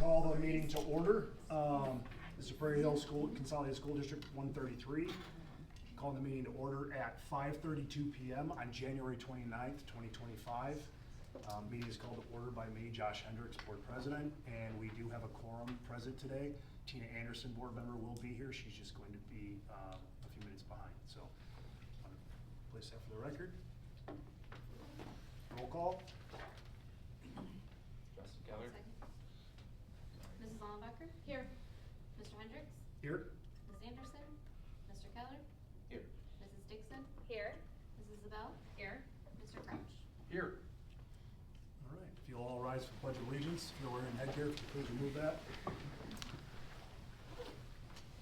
call the meeting to order. This is Prairie Hill School, Consolidated School District 133. Calling the meeting to order at 5:32 p.m. on January 29th, 2025. Meeting is called to order by me, Josh Hendricks, Board President, and we do have a quorum present today. Tina Anderson, Board Member, will be here. She's just going to be a few minutes behind. So, I want to place that for the record. Roll call. Justin Keller. Mrs. Allenbecker? Here. Mr. Hendricks? Here. Ms. Anderson? Mr. Keller? Here. Mrs. Dixon? Here. Mrs. Zabel? Here. Mr. Crouch? Here. All right, if you'll all rise for Pledge of Allegiance, if you're wearing headgear, if you please remove that.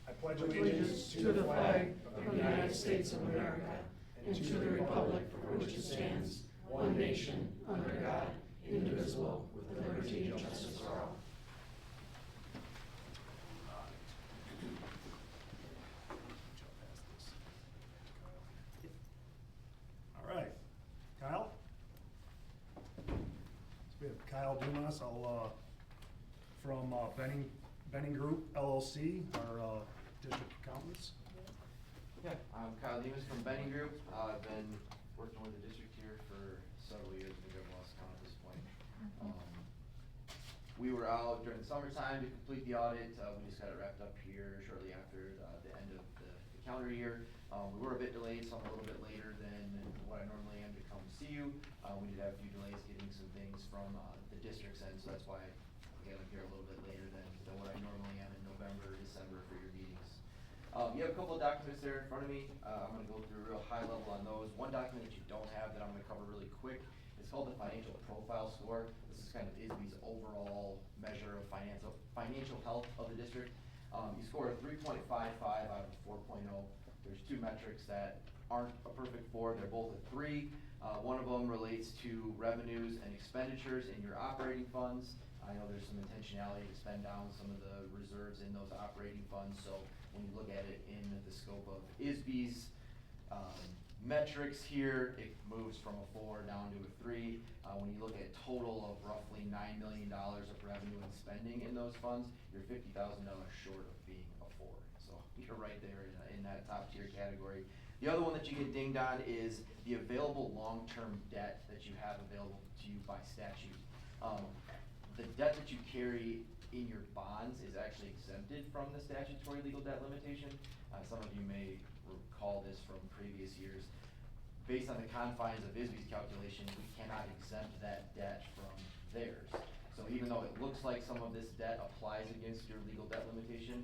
I pledge allegiance to the flag of the United States of America and to the republic for which it stands, one nation, under God, indivisible, with liberty and justice for all. All right, Kyle? So we have Kyle Dumas, from Benning Group LLC, our district accountants. Yeah, I'm Kyle Demas from Benning Group. I've been working with the district here for several years. I think I've lost count at this point. We were out during the summertime to complete the audit. We just got it wrapped up here shortly after the end of the calendar year. We were a bit delayed, so I'm a little bit later than what I normally am to come see you. We did have a few delays getting some things from the district's end, so that's why again I'm here a little bit later than what I normally am in November, December for your meetings. You have a couple of documents there in front of me. I'm going to go through a real high level on those. One document that you don't have that I'm going to cover really quick is called the financial profile score. This is kind of ISB's overall measure of financial health of the district. You score a 3.55 out of 4.0. There's two metrics that aren't a perfect 4. They're both a 3. One of them relates to revenues and expenditures in your operating funds. I know there's some intentionality to spend down some of the reserves in those operating funds, so when you look at it in the scope of ISB's metrics here, it moves from a 4 down to a 3. When you look at total of roughly $9 million of revenue and spending in those funds, you're $50,000 short of being a 4. So you're right there in that top tier category. The other one that you get dinged on is the available long-term debt that you have available to you by statute. The debt that you carry in your bonds is actually exempted from the statutory legal debt limitation. Some of you may recall this from previous years. Based on the confines of ISB's calculation, we cannot exempt that debt from theirs. So even though it looks like some of this debt applies against your legal debt limitation,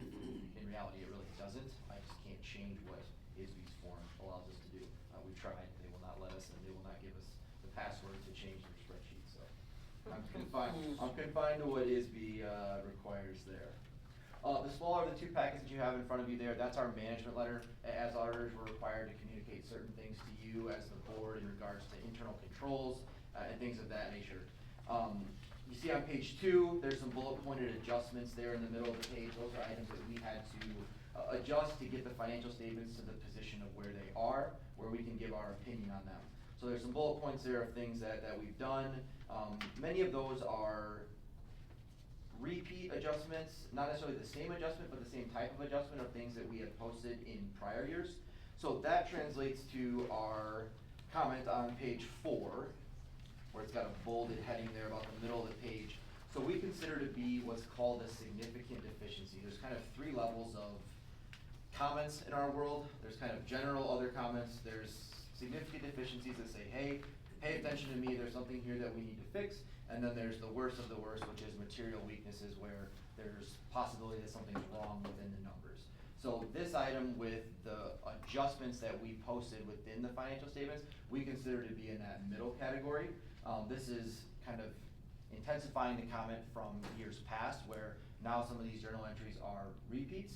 in reality it really doesn't. I just can't change what ISB's form allows us to do. We've tried, they will not let us, and they will not give us the password to change their spreadsheet, so. I'm confined to what ISB requires there. The smaller of the two packets that you have in front of you there, that's our management letter. As auditors, we're required to communicate certain things to you as the board in regards to internal controls and things of that nature. You see on page 2, there's some bullet pointed adjustments there in the middle of the page. Those are items that we had to adjust to get the financial statements to the position of where they are, where we can give our opinion on them. So there's some bullet points there of things that we've done. Many of those are repeat adjustments, not necessarily the same adjustment, but the same type of adjustment of things that we had posted in prior years. So that translates to our comment on page 4, where it's got a bolded heading there about the middle of the page. So we consider to be what's called a significant deficiency. There's kind of 3 levels of comments in our world. There's kind of general other comments. There's significant deficiencies that say, hey, pay attention to me, there's something here that we need to fix. And then there's the worst of the worst, which is material weaknesses, where there's possibility that something's wrong within the numbers. So this item with the adjustments that we posted within the financial statements, we consider to be in that middle category. This is kind of intensifying the comment from years past, where now some of these journal entries are repeats.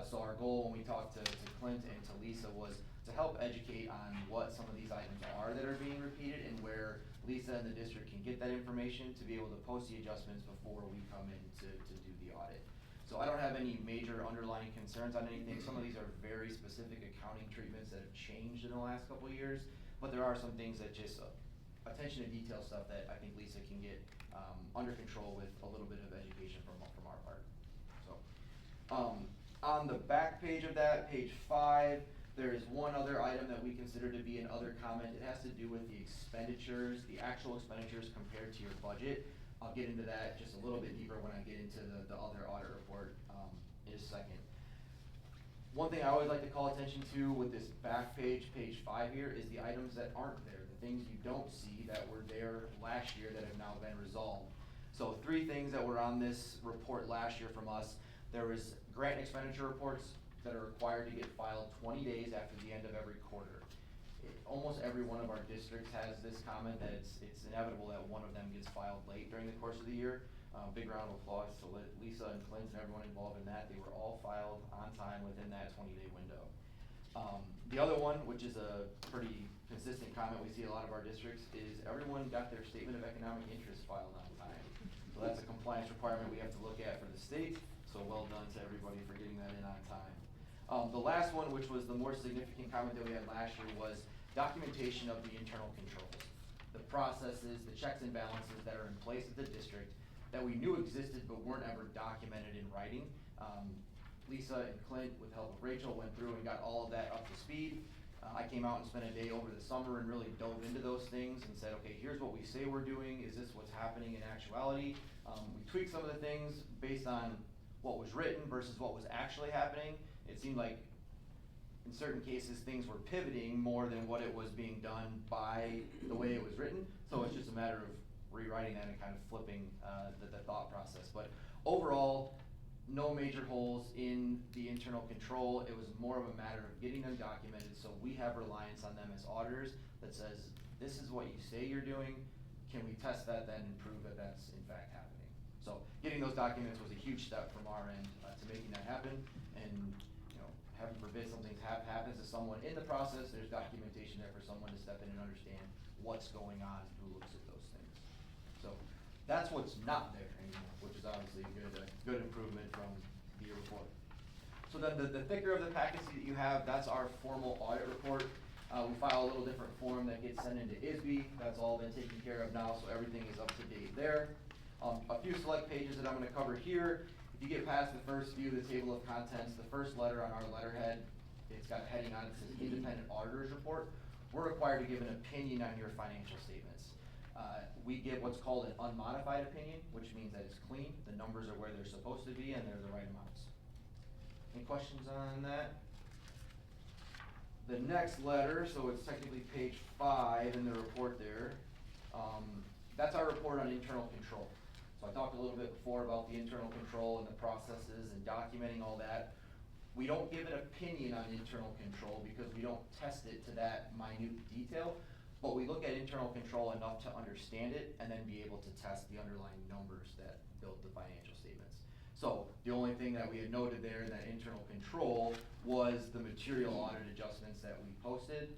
So our goal when we talked to Clint and to Lisa was to help educate on what some of these items are that are being repeated and where Lisa and the district can get that information to be able to post the adjustments before we come in to do the audit. So I don't have any major underlying concerns on anything. Some of these are very specific accounting treatments that have changed in the last couple of years, but there are some things that just attention to detail stuff that I think Lisa can get under control with a little bit of education from on the back page of that, page 5, there is one other item that we consider to be an other comment. It has to do with the expenditures, the actual expenditures compared to your budget. I'll get into that just a little bit deeper when I get into the other audit report in a second. One thing I always like to call attention to with this back page, page 5 here, is the items that aren't there, the things you don't see that were there last year that have now been resolved. So 3 things that were on this report last year from us. There was grant expenditure reports that are required to get filed 20 days after the end of every quarter. Almost every one of our districts has this comment that it's inevitable that one of them gets filed late during the course of the year. Big round of applause to Lisa and Clint and everyone involved in that. They were all filed on time within that 20-day window. The other one, which is a pretty consistent comment we see in a lot of our districts, is everyone got their statement of economic interest filed on time. So that's a compliance requirement we have to look at for the state, so well done to everybody for getting that in on time. The last one, which was the more significant comment that we had last year, was documentation of the internal controls. The processes, the checks and balances that are in place at the district that we knew existed but weren't ever documented in writing. Lisa and Clint, with the help of Rachel, went through and got all of that up to speed. I came out and spent a day over the summer and really dove into those things and said, okay, here's what we say we're doing. Is this what's happening in actuality? We tweaked some of the things based on what was written versus what was actually happening. It seemed like in certain cases things were pivoting more than what it was being done by the way it was written. So it's just a matter of rewriting that and kind of flipping the thought process. But overall, no major holes in the internal control. It was more of a matter of getting them documented so we have reliance on them as auditors that says, this is what you say you're doing. Can we test that then and prove that that's in fact happening? So getting those documents was a huge step from our end to making that happen. And heaven forbid something happens to someone in the process, there's documentation there for someone to step in and understand what's going on and who looks at those things. So that's what's not there anymore, which is obviously a good improvement from the year before. So then the thicker of the packets that you have, that's our formal audit report. We file a little different form that gets sent into ISB. That's all been taken care of now, so everything is up to date there. A few select pages that I'm gonna cover here. If you get past the first view of the table of contents, the first letter on our letterhead, it's got a heading on it that says Independent Auditor's Report. We're required to give an opinion on your financial statements. We give what's called an unmodified opinion, which means that it's clean, the numbers are where they're supposed to be, and they're the right amounts. Any questions on that? The next letter, so it's technically page 5 in the report there, that's our report on internal control. So I talked a little bit before about the internal control and the processes and documenting all that. We don't give an opinion on internal control because we don't test it to that minute detail, but we look at internal control enough to understand it and then be able to test the underlying numbers that build the financial statements. So the only thing that we had noted there in that internal control was the material audit adjustments that we posted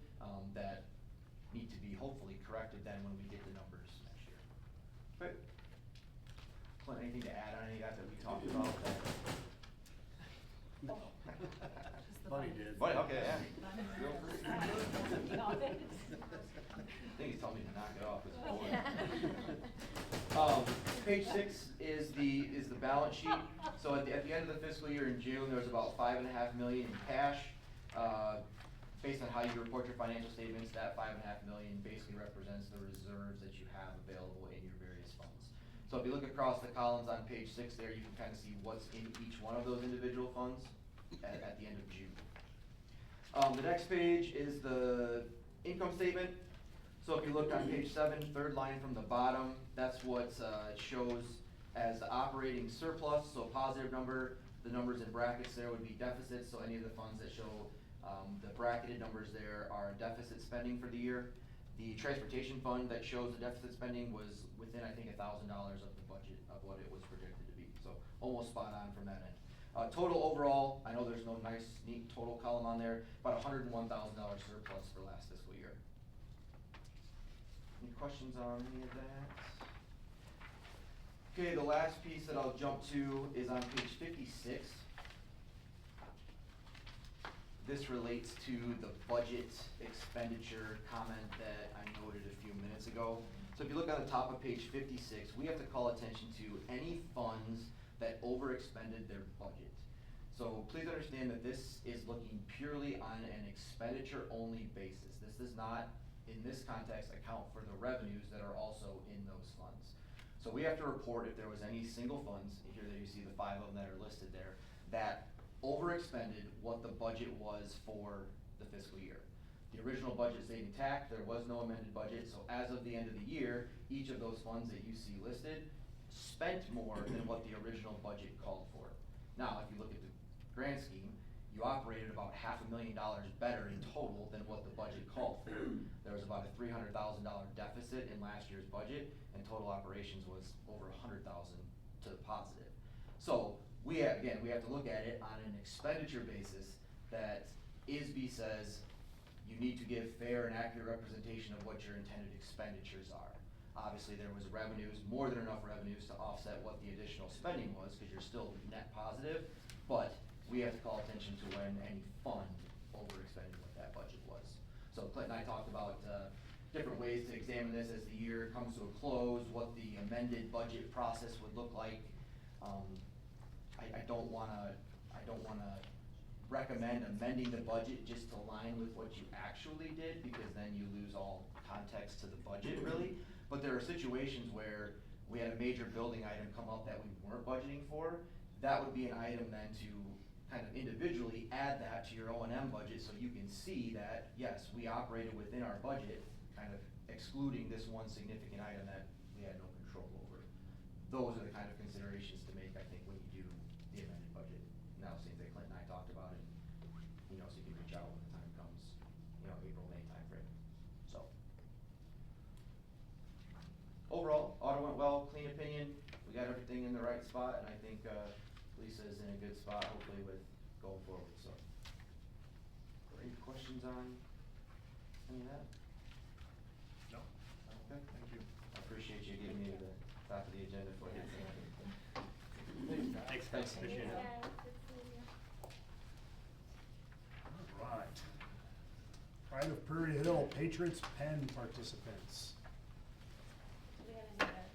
that need to be hopefully corrected then when we get the numbers next year. Okay. Clint, anything to add on any of that we talked about? Buddy did. Buddy, okay, yeah. Feel free. I think he's telling me to knock it off, it's boring. Page 6 is the balance sheet. So at the end of the fiscal year in June, there was about $5.5 million in cash. Based on how you report your financial statements, that $5.5 million basically represents the reserves that you have available in your various funds. So if you look across the columns on page 6 there, you can kind of see what's in each one of those individual funds at the end of June. The next page is the income statement. So if you look on page 7, third line from the bottom, that's what shows as the operating surplus, so positive number. The numbers in brackets there would be deficits, so any of the funds that show the bracketed numbers there are deficit spending for the year. The transportation fund that shows the deficit spending was within, I think, $1,000 of the budget of what it was projected to be, so almost spot on from that end. Total overall, I know there's no nice, neat total column on there, about $101,000 surplus for last fiscal year. Any questions on any of that? Okay, the last piece that I'll jump to is on page 56. This relates to the budget expenditure comment that I noted a few minutes ago. So if you look on the top of page 56, we have to call attention to any funds that overexpended their budget. So please understand that this is looking purely on an expenditure-only basis. This does not, in this context, account for the revenues that are also in those funds. So we have to report if there was any single funds, here that you see the 5 of them that are listed there, that overexpended what the budget was for the fiscal year. The original budget stayed intact, there was no amended budget, so as of the end of the year, each of those funds that you see listed spent more than what the original budget called for. Now, if you look at the grand scheme, you operated about $500,000 better in total than what the budget called for. There was about a $300,000 deficit in last year's budget, and total operations was over $100,000 to the positive. So we have to look at it on an expenditure basis that ISB says you need to give fair and accurate representation of what your intended expenditures are. Obviously, there was revenues, more than enough revenues to offset what the additional spending was, because you're still net positive, but we have to call attention to when any fund overexpended what that budget was. So Clint and I talked about different ways to examine this as the year comes to a close, what the amended budget process would look like. I don't wanna recommend amending the budget just to align with what you actually did, because then you lose all context to the budget really. But there are situations where we had a major building item come up that we weren't budgeting for. That would be an item then to kind of individually add that to your O&M budget, so you can see that, yes, we operated within our budget, kind of excluding this one significant item that we had no control over. Those are the kind of considerations to make, I think, when you do the amended budget. Now, things that Clint and I talked about, and, so you can reach out when the time comes, April, May timeframe, so. Overall, audit went well, clean opinion, we got everything in the right spot, and I think, Lisa's in a good spot, hopefully, with going forward, so. Are there any questions on any of that? No? Okay. Thank you. I appreciate you getting me to the top of the agenda for it. Thanks, Thanks. appreciate it. All right. Pride of Prairie Hill Patriots Pen participants. Do we have any other,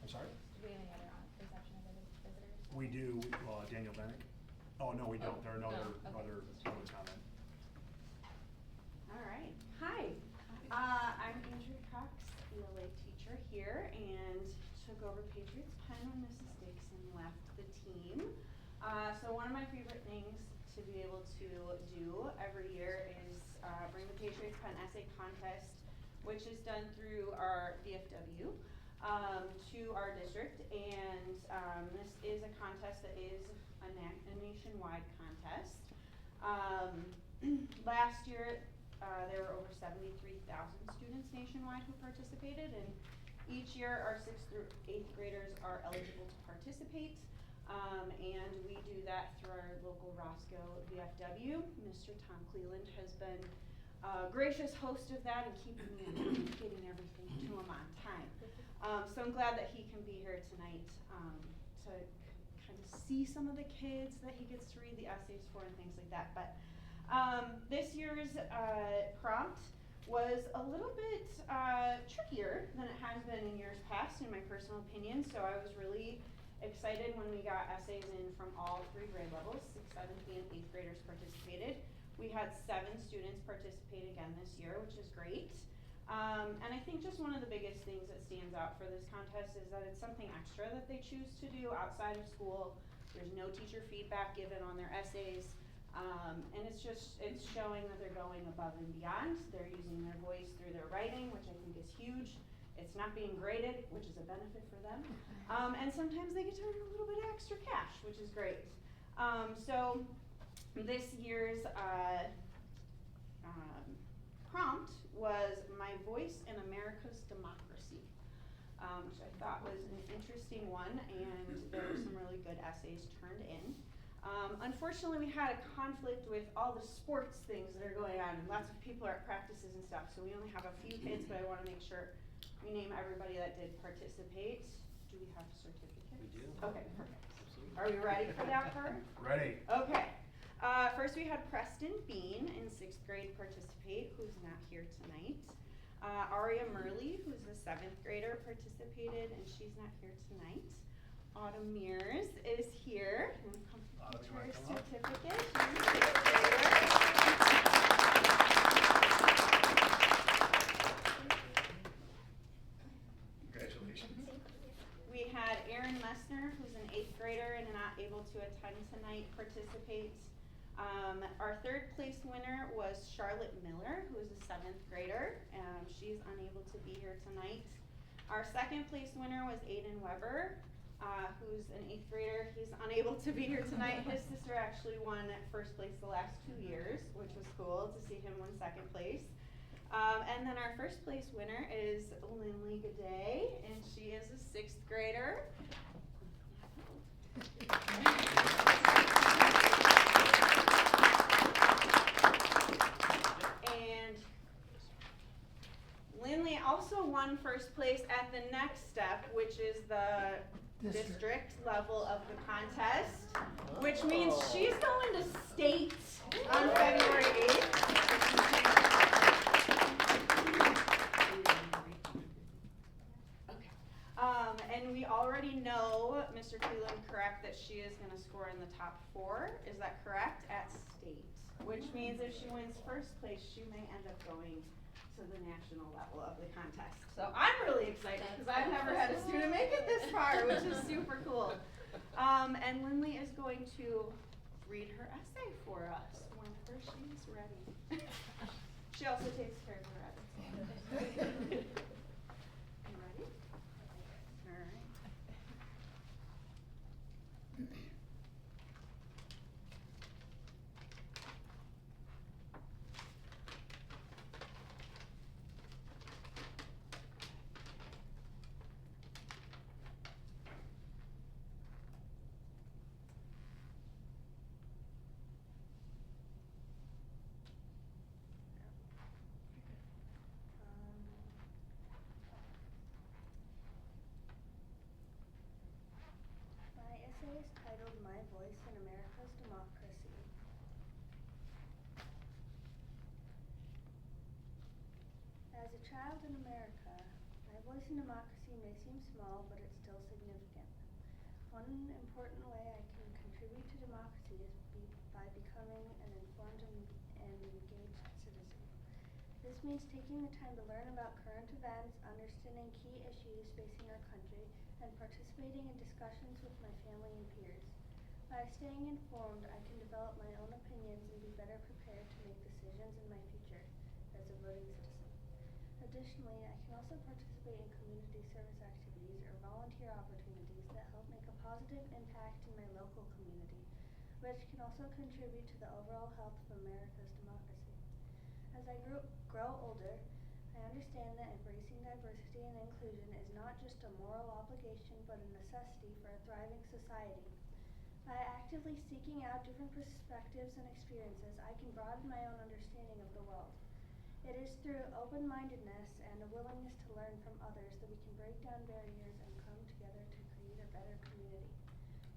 I'm sorry? do we have any other reception of visitors? We do, Daniel Bennett. Oh, no, we don't. Oh, There are no no, other, okay. other public comment. All right, hi. I'm Andrea Cox, ELA teacher here, and took over Patriots Pen when Mrs. Dixon left the team. So one of my favorite things to be able to do every year is bring the Patriots Pen essay contest, which is done through our VFW, to our district. And this is a contest that is a nationwide contest. Last year, there were over 73,000 students nationwide who participated, and each year our 6th through 8th graders are eligible to participate. And we do that through our local Roscoe VFW. Mr. Tom Cleland has been a gracious host of that and keeping me in line, getting everything to him on time. So I'm glad that he can be here tonight to kind of see some of the kids that he gets to read the essays for and things like that. But this year's prompt was a little bit trickier than it has been in years past, in my personal opinion. So I was really excited when we got essays in from all 3 grade levels. 6th, 7th, and 8th graders participated. We had 7 students participate again this year, which is great. And I think just one of the biggest things that stands out for this contest is that it's something extra that they choose to do outside of school. There's no teacher feedback given on their essays. And it's showing that they're going above and beyond. They're using their voice through their writing, which I think is huge. It's not being graded, which is a benefit for them. And sometimes they get to earn a little bit of extra cash, which is great. So this year's prompt was My Voice in America's Democracy, which I thought was an interesting one, and there were some really good essays turned in. Unfortunately, we had a conflict with all the sports things that are going on, and lots of people are at practices and stuff, so we only have a few kids, but I want to make sure we name everybody that did participate. Do we have certificates? We do. Okay, perfect. Are we ready for that part? Ready. Okay. First we had Preston Bean in 6th grade participate, who's not here tonight. Aria Murley, who's a 7th grader, participated, and she's not here tonight. Autumn Mears is here. Autumn, you wanna come up? able to attend tonight participate. Our third place winner was Charlotte Miller, who is a 7th grader. She's unable to be here tonight. Our second place winner was Aiden Weber, who's an 8th grader. He's unable to be here tonight. His sister actually won first place the last 2 years, which was cool to see him win second place. And then our first place winner is Lindley G'day, and she is a 6th grader. And Lindley also won first place at the next step, which is the district level of the contest, which means she's going to state on February 8th. And we already know, Mr. Cleveland, correct, that she is going to score in the top 4. Is that correct? At state. Which means if she wins first place, she may end up going to the national level of the contest. So I'm really excited because I've never had a student make it this far, which is super cool. And Lindley is going to read her essay for us whenever she's ready. She also takes care of her edits. You ready? All right. My essay is titled My Voice in America's Democracy. As a child in America, my voice in democracy may seem small, but it's still significant. One important way I can contribute to democracy is by becoming an informed and engaged citizen. This means taking the time to learn about current events, understanding key issues facing our country, and participating in discussions with my family and peers. By staying informed, I can develop my own opinions and be better prepared to make decisions in my future as a voting citizen. Additionally, I can also participate in community service activities or volunteer opportunities that help make a positive impact in my local community, which can also contribute to the overall health of America's democracy. As I grow older, I understand that embracing diversity and inclusion is not just a moral obligation but a necessity for a thriving society. By actively seeking out different perspectives and experiences, I can broaden my own understanding of the world. It is through open-mindedness and a willingness to learn from others that we can break down barriers and come together to create a better community.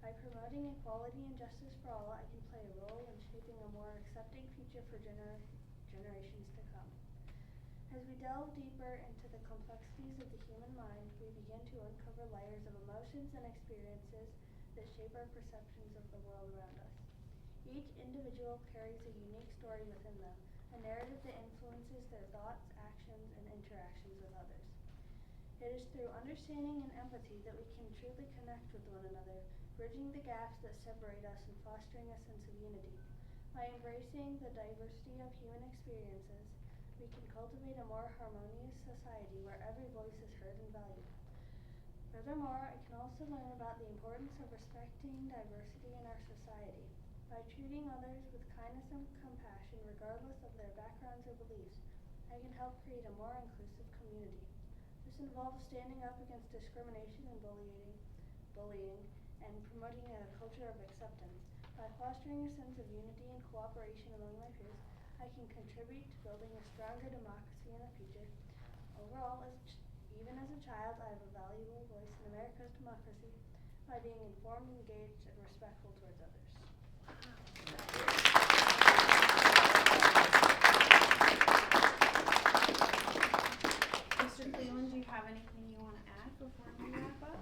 By promoting equality and justice for all, I can play a role in shaping a more accepting future for generations to come. As we delve deeper into the complexities of the human mind, we begin to uncover layers of emotions and experiences that shape our perceptions of the world around us. Each individual carries a unique story within them, a narrative that influences their thoughts, actions, and interactions with others. It is through understanding and empathy that we can truly connect with one another, bridging the gaps that separate us and fostering a sense of unity. By embracing the diversity of human experiences, we can cultivate a more harmonious society where every voice is heard and valued. Furthermore, I can also learn about the importance of respecting diversity in our society. By treating others with kindness and compassion regardless of their backgrounds or beliefs, I can help create a more inclusive community. This involves standing up against discrimination and bullying, and promoting a culture of acceptance. By fostering a sense of unity and cooperation among my peers, I can contribute to building a stronger democracy in the future. Overall, even as a child, I have a valuable voice in America's democracy by being informed, engaged, and respectful towards others. Mr. Cleveland, do you have anything you want to add before we wrap up?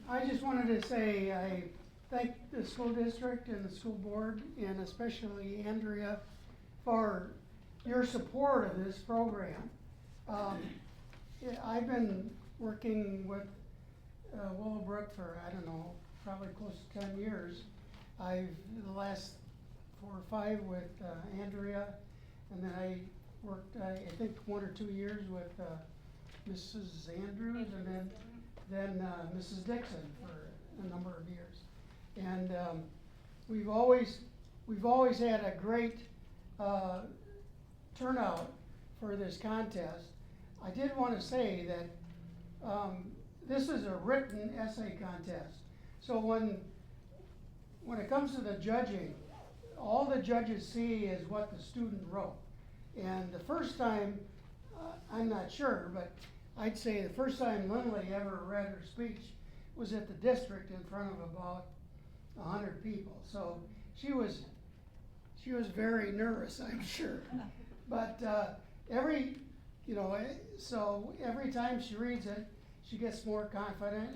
I just wanted to say I thank the school district and the school board, and especially Andrea, for your support of this program. I've been working with Willowbrook for, I don't know, probably close to 10 years. The last 4 or 5 with Andrea, and then I worked, I think 1 or 2 years with Mrs. Andrews, and then Mrs. Dixon for a number of years. And we've always had a great turnout for this contest. I did want to say that this is a written essay contest. So when it comes to the judging, all the judges see is what the student wrote. And the first time, I'm not sure, but I'd say the first time Lindley ever read her speech was at the district in front of about 100 people. So she was very nervous, I'm sure. But so every time she reads it, she gets more confident.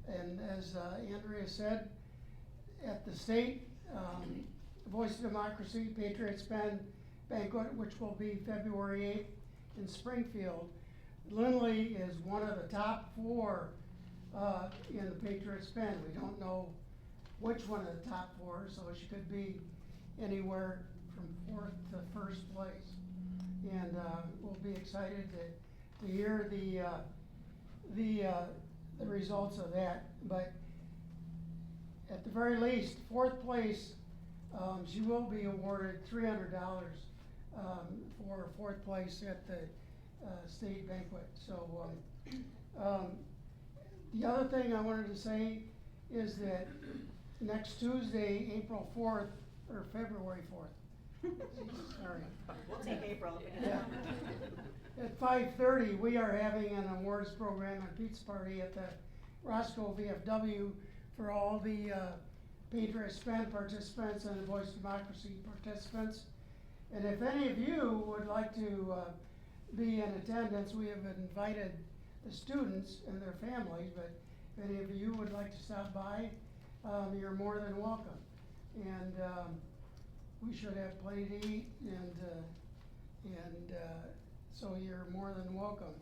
And as Andrea said, at the state Voice of Democracy Patriots Banquet, which will be February 8th in Springfield, Lindley is one of the top 4 in the Patriots Pen. We don't know which one of the top 4, so she could be anywhere from 4th to 1st place. And we'll be excited to hear the results of that. But at the very least, 4th place, she will be awarded $300 for 4th place at the state banquet. So the other thing I wanted to say is that next Tuesday, April 4th, or February 4th, sorry. We'll take April. Yeah. At 5:30, we are having an awards program and pizza party at the Roscoe VFW for all the Patriots Pen participants and the Voice of Democracy participants. And if any of you would like to be in attendance, we have invited the students and their families, but if any of you would like to stop by, you're more than welcome. And we should have plenty to eat, and so you're more than welcome.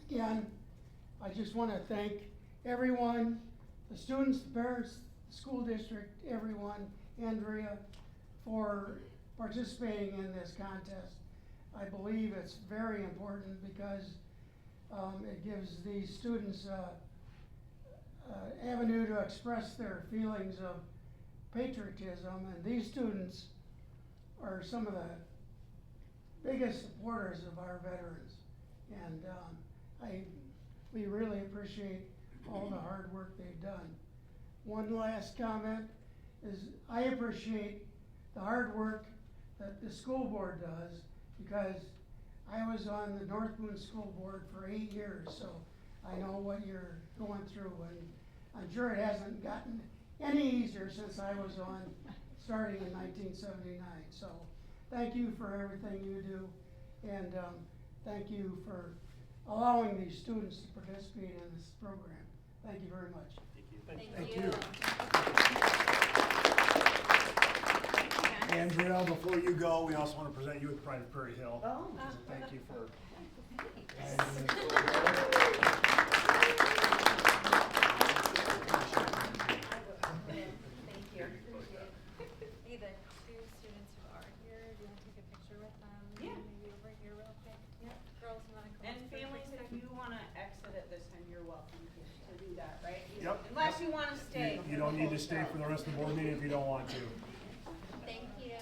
Again, I just want to thank everyone, the students, the parents, the school district, everyone, Andrea, for participating in this contest. I believe it's very important because it gives these students avenue to express their feelings of patriotism, and these students are some of the biggest supporters of our veterans. And we really appreciate all the hard work they've done. One last comment is I appreciate the hard work that the school board does, because I was on the North Boone School Board for 8 years, so I know what you're going through, and I'm sure it hasn't gotten any easier since I was on, starting in 1979. So thank you for everything you do, and thank you for allowing these students to participate in this program. Thank you very much. Thank you. Andrea, before you go, we also want to present you with Pride of Prairie Hill. Oh. Thank you for. Thank you. Hey, the 2 students who are here, do you want to take a picture with them? Yeah. Maybe over here real quick? Yeah. Girls, you want to come? And up for a families, quick if second? you wanna exit at this time, you're welcome to do that, right? Yep. Unless you wanna stay. You don't need to stay for the rest of the board meeting if you don't want to. Thank you.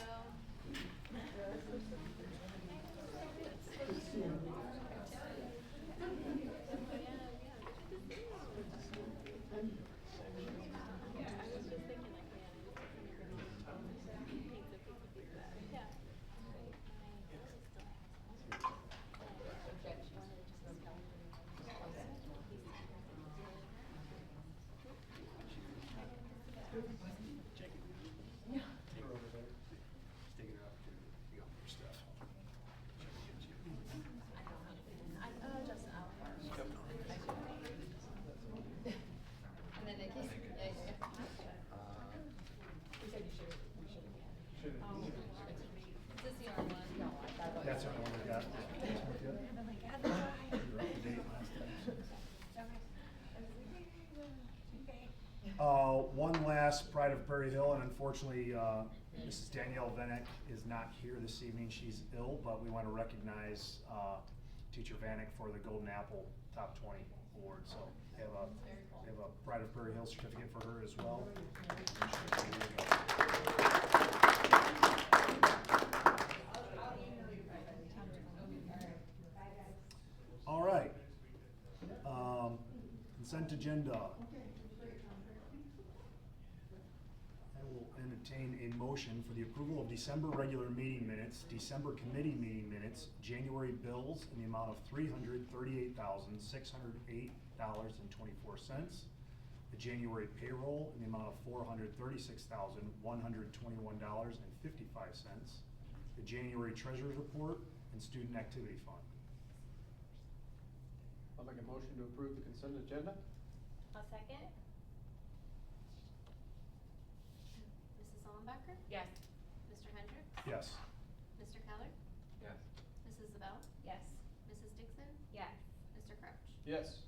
That's the only one we got. You're up to date last time. One last Pride of Prairie Hill, and unfortunately, Mrs. Danielle Vanek is not here this evening. She's ill, but we want to recognize Teacher Vanek for the Golden Apple Top 20 Award. So we have a Pride of Prairie Hill certificate for her as well. All right. Consent agenda. I will entertain a motion for the approval of December regular meeting minutes, December committee meeting minutes, January bills in the amount of $338,608.24, the January payroll in the amount of $436,121.55, the January treasurer's report, and student activity fund. I'll make a motion to approve the consent agenda. I'll second. Mrs. Ullenbacher? Yes. Mr. Hendricks? Yes. Mr. Keller? Yes. Mrs. Zabel? Yes. Mrs. Dixon? Yes. Mr. Crouch? Yes.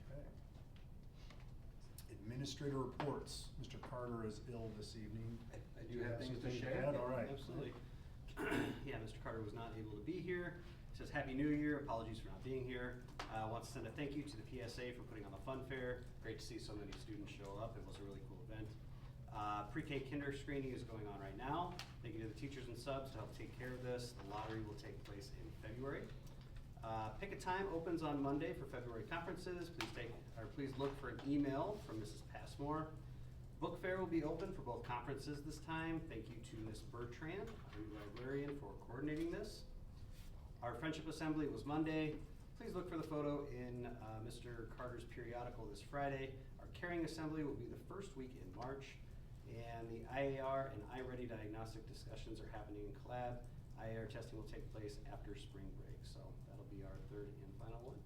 Okay. Administrator reports. Mr. Carter is ill this evening. I do have things to something share. add? All right. Absolutely. Yeah, Mr. Carter was not able to be here. Says Happy New Year, apologies for not being here. Wants to send a thank you to the PSA for putting on the fun fair. Great to see so many students show up. It was a really cool event. Pre-K kinder screening is going on right now. Thank you to the teachers and subs to help take care of this. The lottery will take place in February. Pick a Time opens on Monday for February conferences. Please look for an email from Mrs. Passmore. Book fair will be open for both conferences this time. Thank you to Ms. Bertrand, our new librarian, for coordinating this. Our Friendship Assembly was Monday. Please look for the photo in Mr. Carter's periodical this Friday. Our Caring Assembly will be the first week in March. And the IAR and iReady diagnostic discussions are happening in Collab. IAR testing will take place after spring break, so that'll be our third and final one.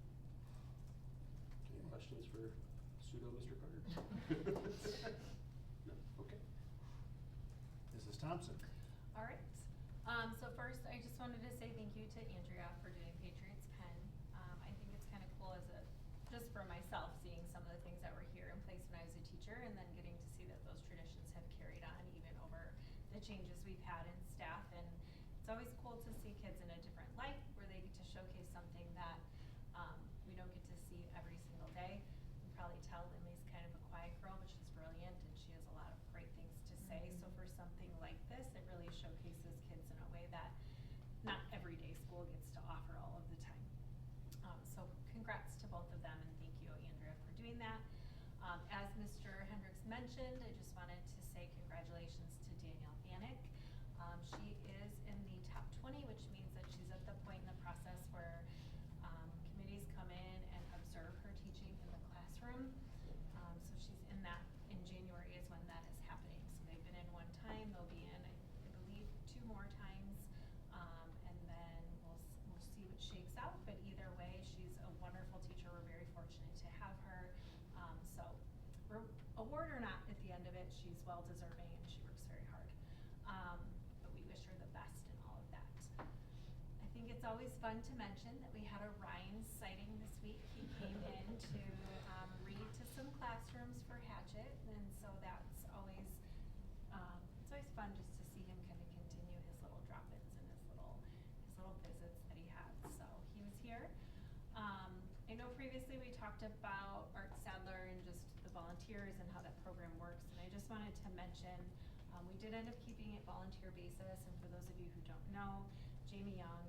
Any questions for pseudo Mr. Carter? No? Okay. Mrs. Thompson. All right. So first, I just wanted to say thank you to Andrea for doing Patriots Pen. I think it's kind of cool just for myself, seeing some of the things that were here in place when I was a teacher, and then getting to see that those traditions have carried on even over the changes we've had in staff. And it's always cool to see kids in a different light, where they get to showcase something that we don't get to see every single day. You can probably tell Emily's kind of a quiet girl, but she's brilliant, and she has a lot of great things to say. So for something like this, it really showcases kids in a way that not everyday school gets to offer all of the time. So congrats to both of them, and thank you, Andrea, for doing that. As Mr. Hendricks mentioned, I just wanted to say congratulations to Danielle Vanek. She is in the top 20, which means that she's at the point in the process where committees come in and observe her teaching in the classroom. So she's in that, in January is when that is happening. So they've been in one time, they'll be in, I believe, 2 more times. And then we'll see what shakes out, but either way, she's a wonderful teacher. We're very fortunate to have her. So award or not, at the end of it, she's well deserving and she works very hard. But we wish her the best in all of that. I think it's always fun to mention that we had a Ryan sighting this week. He came in to read to some classrooms for Hatchet, and so that's always it's always fun just to see him kind of continue his little drop-ins and his little visits that he has. So he was here. I know previously we talked about Art Sadler and just the volunteers and how that program works, and I just wanted to mention we did end up keeping it volunteer basis, and for those of you who don't know, Jamie Young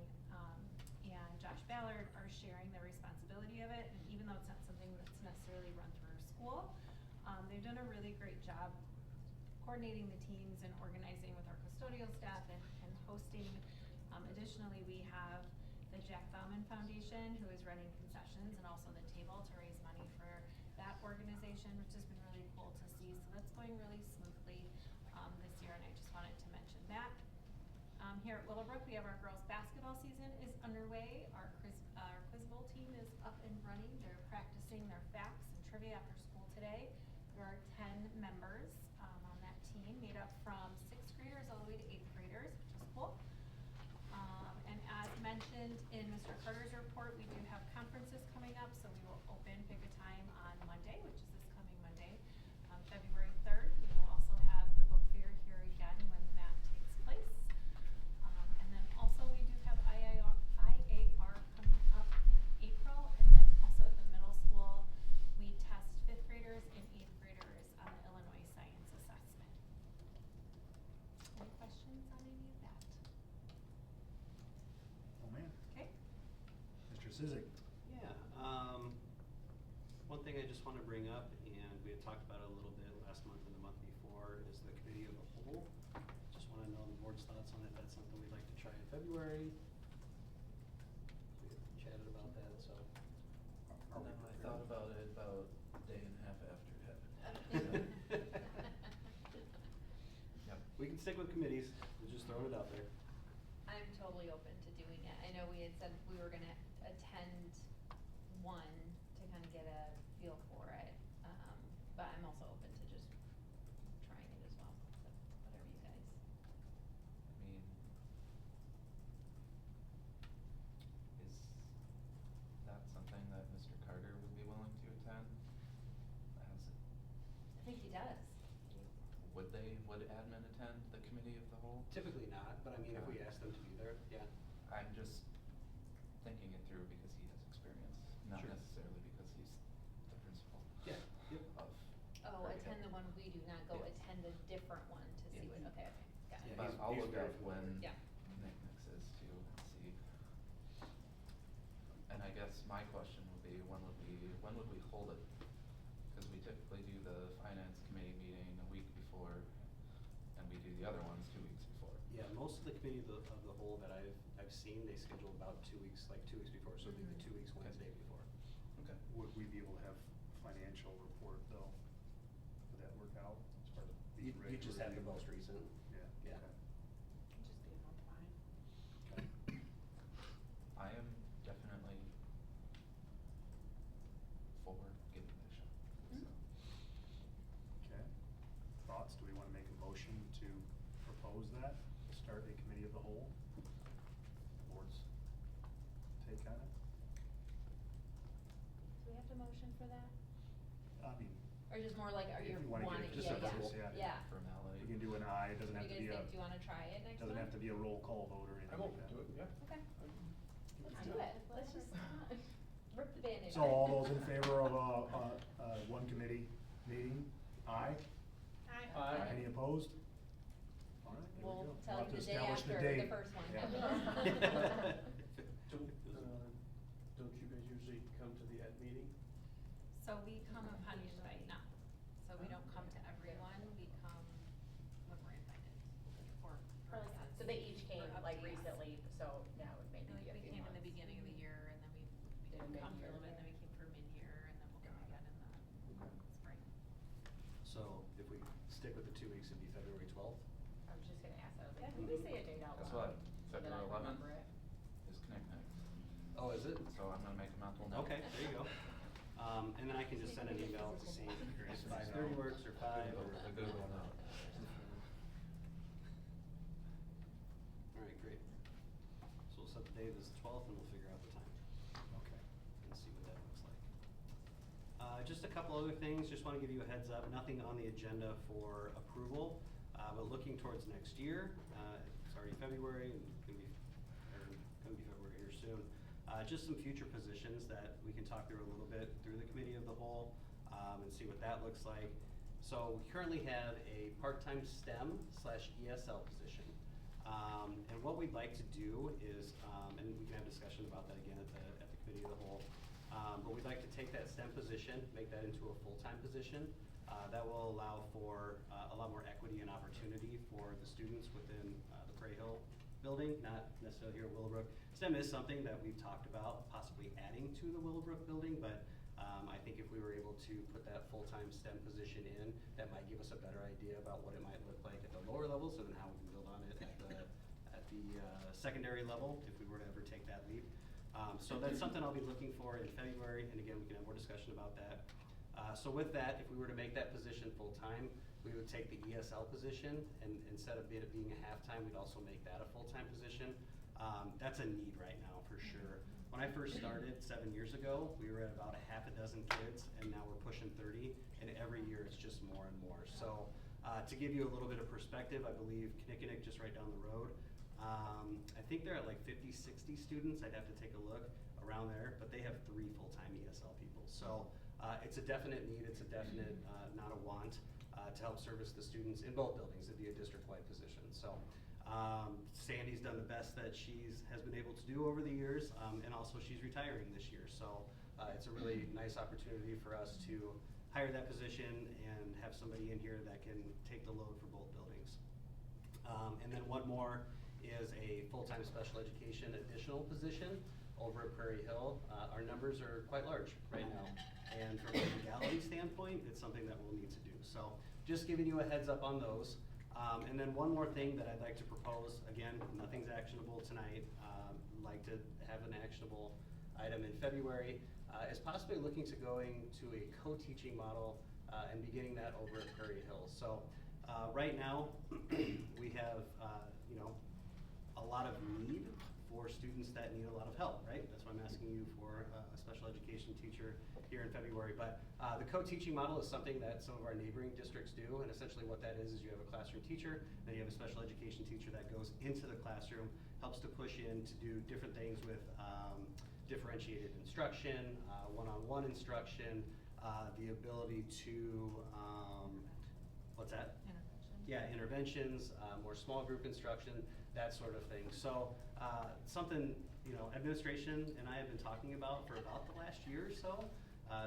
and Josh Ballard are sharing the responsibility of it, and even though it's not something that's necessarily run through our school, they've done a really great job coordinating the teams and organizing with our custodial staff and hosting. Additionally, we have the Jack Bauman Foundation, who is running concessions and also the table to raise money for that organization, which has been really cool to see. So that's going really smoothly this year, and I just wanted to mention that. Here at Willowbrook, we have our girls basketball season is underway. Our quiz bowl team is up and running. They're practicing their facts and trivia after school today. There are 10 members on that team, made up from 6th graders all the way to 8th graders, which is cool. And as mentioned in Mr. Carter's report, we do have conferences coming up, so we will open Pick a Time on Monday, Sizik. Yeah, one thing I just want to bring up, and we had talked about it a little bit last month and the month before, is the committee of the whole. Just want to know the board's thoughts on it. That's something we'd like to try in February. We had chatted about that, so. Are we No, I prepared? thought about it about a day and a half after it happened. Yep. We can stick with committees. We're just throwing it out there. I'm totally open to doing it. I know we had said we were gonna attend one to kind of get a feel for it. But I'm also open to just trying it as well, so whatever you guys. I mean, is that something that Mr. Carter would be willing to attend? As, I think he does. would admin attend the committee of the whole? Typically not, but I mean, if we Okay. ask them to be there, yeah. I'm just thinking it through because he has experience, not Sure. necessarily because he's the principal. Yeah, yep. Of. Oh, Prairie attend Hill. the one we do, not go Yeah. attend a different one to see Yeah. what, okay, got it. Yeah, But he's- I'll he's look very up when Yeah. Nick's is too and see. And I guess my question would be, when would we hold it? Cause we typically do the finance committee meeting a week before, and we do the other ones 2 weeks before. Yeah, most of the committee of the whole that I've seen, they schedule about 2 weeks, like 2 weeks before, so it'd be the Mhm. 2 weeks Wednesday before. Okay. Would we be able to have financial report though? Would that work out as part of the You regular just have the review? most recent. Yeah. Yeah. okay. Just be a month behind. Okay. I am definitely for giving it a shot, so. Okay. Thoughts? Do we wanna make a motion to propose that, to start a committee of the whole? Board's take on it? Do we have to motion for that? I mean, Or just more like, are If you you wanna get wanting, it just yeah, a yeah, voice, yeah. yeah. Formality. we can do an aye, it doesn't What have do to you be guys a. think? Do you wanna try it next Doesn't month? have to be a roll call vote or anything I'm like open that. to it, yeah. Okay, let's Yeah. do it. Let's just rip the Band-Aid. So all those in favor of one committee meeting, aye? Aye. Any opposed? All right, there we We'll go. tell We'll have you to the day establish after the date. first one Yeah. Don't you guys usually come to the ed meeting? So we come upon invite, no. So we don't come to everyone, we come when we're invited. For us. So they each came For like updates. recently, so now it may be Like a we few came in the months. beginning of the year and then we Did didn't come for a mid-year. little bit, and then we came for mid-year and then we'll come again in the spring. So if we stick with the 2 weeks, it'd be February 12th? I was just gonna ask that, I was like, Yeah. can we say a date out Guess loud? what? So that I February 11th remember it? is Connect Night. Oh, is it? So I'm gonna make a mental note. Okay, there you go. And then I can just send an email to see if 5:30 works or 5 or. A good one out. All right, great. So we'll set the date as the 12th and we'll figure out the time Okay. and see what that looks like. Just a couple other things, just wanna give you a heads up, nothing on the agenda for approval, but looking towards next year, it's already February and gonna be February here soon. Just some future positions that we can talk through a little bit through the committee of the whole, and see what that looks like. So we currently have a part-time STEM / ESL position. And what we'd like to do is, and we can have discussion about that again at the committee of the whole. But we'd like to take that STEM position, make that into a full-time position. That will allow for a lot more equity and opportunity for the students within the Prairie Hill building, not necessarily here at Willowbrook. STEM is something that we've talked about possibly adding to the Willowbrook building, but I think if we were able to put that full-time STEM position in, that might give us a better idea about what it might look like at the lower levels and then how we can build on it at the secondary level if we were to ever take that leap. So that's something I'll be looking for in February, and again, we can have more discussion about that. So with that, if we were to make that position full-time, we would take the ESL position, and instead of it being a half-time, we'd also make that a full-time position. That's a need right now, for sure. When I first started 7 years ago, we were at about a half a dozen kids, and now we're pushing 30, and every year it's just more and more. So to give you a little bit of perspective, I believe Kinnickinnick, just right down the road, I think they're at like 50, 60 students, I'd have to take a look around there, but they have 3 full-time ESL people. So it's a definite need, it's a definite, not a want, to help service the students in both buildings. It'd be a district-wide position. So Sandy's done the best that has been able to do over the years, and also she's retiring this year. So it's a really nice opportunity for us to hire that position and have somebody in here that can take the load for both buildings. And then one more is a full-time special education additional position over at Prairie Hill. Our numbers are quite large right now, and from a legality standpoint, it's something that we'll need to do. So just giving you a heads up on those. And then one more thing that I'd like to propose, again, nothing's actionable tonight, like to have an actionable item in February, is possibly looking to going to a co-teaching model and beginning that over at Prairie Hill. So right now, we have a lot of need for students that need a lot of help, right? That's why I'm asking you for a special education teacher here in February. But the co-teaching model is something that some of our neighboring districts do, and essentially what that is you have a classroom teacher, then you have a special education teacher that goes into the classroom, helps to push in to do different things with differentiated instruction, one-on-one instruction, the ability to, what's that? Yeah, interventions, more small group instruction, that sort of thing. So something, administration and I have been talking about for about the last year or so.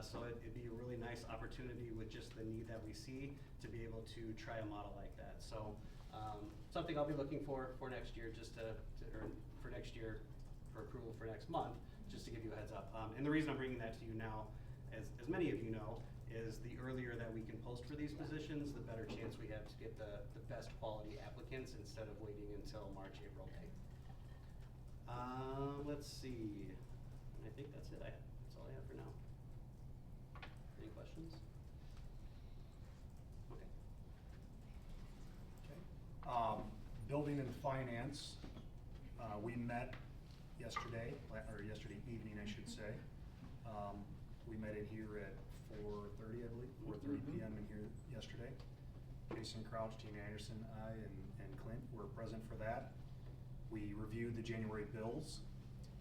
So it'd be a really nice opportunity with just the need that we see to be able to try a model like that. So something I'll be looking for next year, or for next year, for approval for next month, just to give you a heads up. And the reason I'm bringing that to you now, as many of you know, is the earlier that we can post for these positions, the better chance we have to get the best quality applicants instead of waiting until March, April, May. Let's see. I think that's it. That's all I have for now. Any questions? Okay. Okay. Building and finance, we met yesterday, or yesterday evening, I should say. We met in here at 4:30, I believe, 4:30 p.m. in here yesterday. Jason Crouch, Tina Anderson, I, and Clint were present for that. We reviewed the January bills.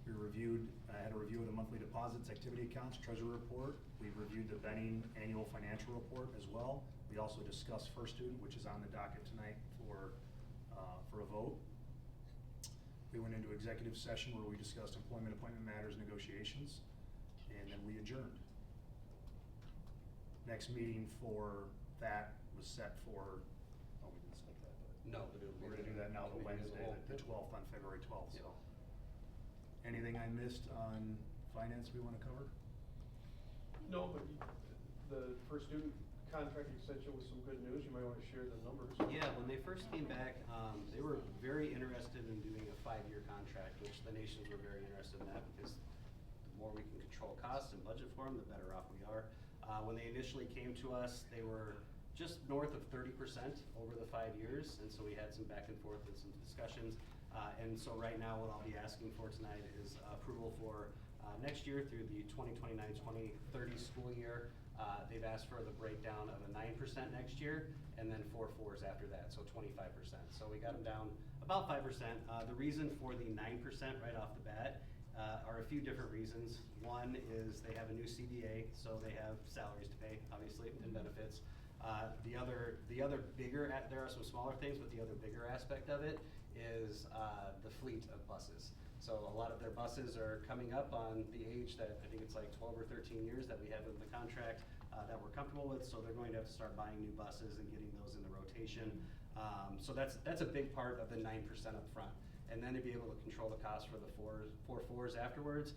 We had a review of the monthly deposits, activity accounts, treasury report. We reviewed the Benning annual financial report as well. We also discussed First Student, which is on the docket tonight for a vote. We went into executive session where we discussed employment, appointment matters, negotiations, and then we adjourned. Next meeting for that was set for, we didn't set that, but. No, but We're gonna do that now, the Wednesday, the 12th, on February 12th, so. Anything I missed on finance we wanna cover? No, but the first student contract extension was some good news. You might wanna share the numbers. Yeah, when they first came back, they were very interested in doing a 5-year contract, which the nations were very interested in that because the more we can control costs and budget for them, the better off we are. When they initially came to us, they were just north of 30% over the 5 years, and so we had some back and forth and some discussions. And so right now, what I'll be asking for tonight is approval for next year through the 2029-2030 school year. They've asked for the breakdown of a 9% next year, and then 4 4s after that, so 25%. So we got them down about 5%. The reason for the 9% right off the bat are a few different reasons. One is they have a new CBA, so they have salaries to pay, obviously, and benefits. The other bigger, there are some smaller things, but the other bigger aspect of it is the fleet of buses. So a lot of their buses are coming up on the age that, I think it's like 12 or 13 years that we have in the contract that we're comfortable with, so they're going to have to start buying new buses and getting those in the rotation. So that's a big part of the 9% up front. And then to be able to control the cost for the 4 4s afterwards,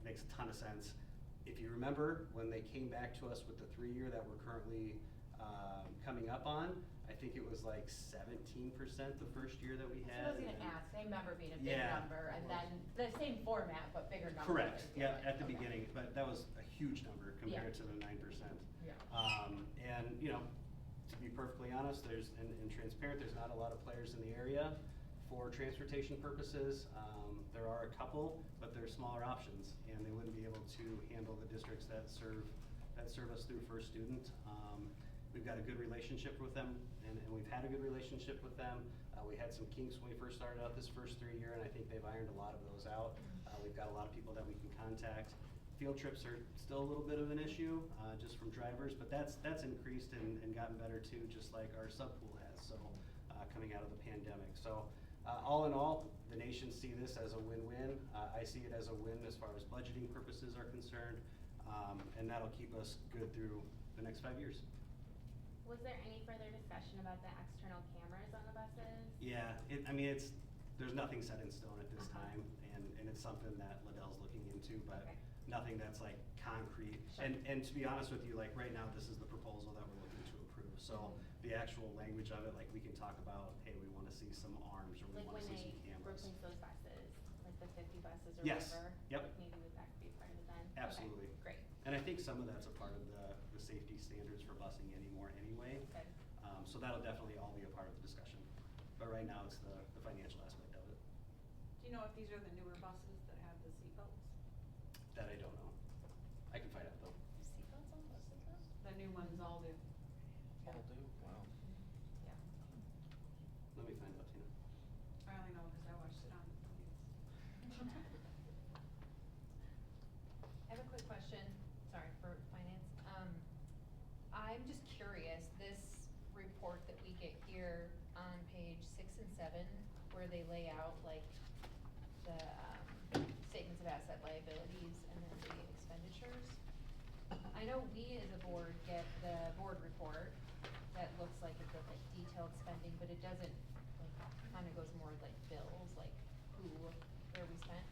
makes a ton of sense. If you remember, when they came back to us with the 3-year that we're currently coming up on, I think it was like 17% the first year that we had. So I was gonna ask, I remember being a big Yeah. number, and then the same format, but bigger number. Correct, yeah, at the Okay. beginning, but that was a huge number compared to the 9%. Yeah. And, to be perfectly honest, and transparent, there's not a lot of players in the area for transportation purposes. There are a couple, but they're smaller options, and they wouldn't be able to handle the districts that serve us through First Student. We've got a good relationship with them, and we've had a good relationship with them. We had some kinks when we first started out this first 3-year, and I think they've ironed a lot of those out. We've got a lot of people that we can contact. Field trips are still a little bit of an issue, just from drivers, but that's increased and gotten better too, just like our sub pool has. So coming out of the pandemic. So all in all, the nation see this as a win-win. I see it as a win as far as budgeting purposes are concerned, and that'll keep us good through the next 5 years. Was there any further discussion about the external cameras on the buses? Yeah, there's nothing set in stone at this time, and it's something that Liddell's looking into, but Okay. nothing that's like concrete. Sure. And to be honest with you, like right now, this is the proposal that we're looking to approve. So the actual language of it, like we can talk about, hey, we wanna see some arms, or we Like wanna when see they some cameras. replace those buses, like the 50 buses or Yes. whatever? Yep. Like maybe that could be part of it then? Okay, Absolutely. great, And I think some of that's a part of the safety standards for busing anymore anyway. good. So that'll definitely all be a part of the discussion. But right now, it's the financial aspect of it. Do you know if these are the newer buses that have the seatbelts? That I don't know. I can find out though. Seatbelts on buses now? The new ones all do. All do, wow. Yeah. Let me find out, Tina. I only know because I watched it on the news. I have a quick question, sorry, for finance. I'm just curious, this report that we get here on page 6 and 7, where they lay out like the, statements of asset liabilities and then the expenditures. I know we as a board get the board report that looks like it's like detailed spending, but it doesn't, like, kinda goes more like bills, like who, where we spent.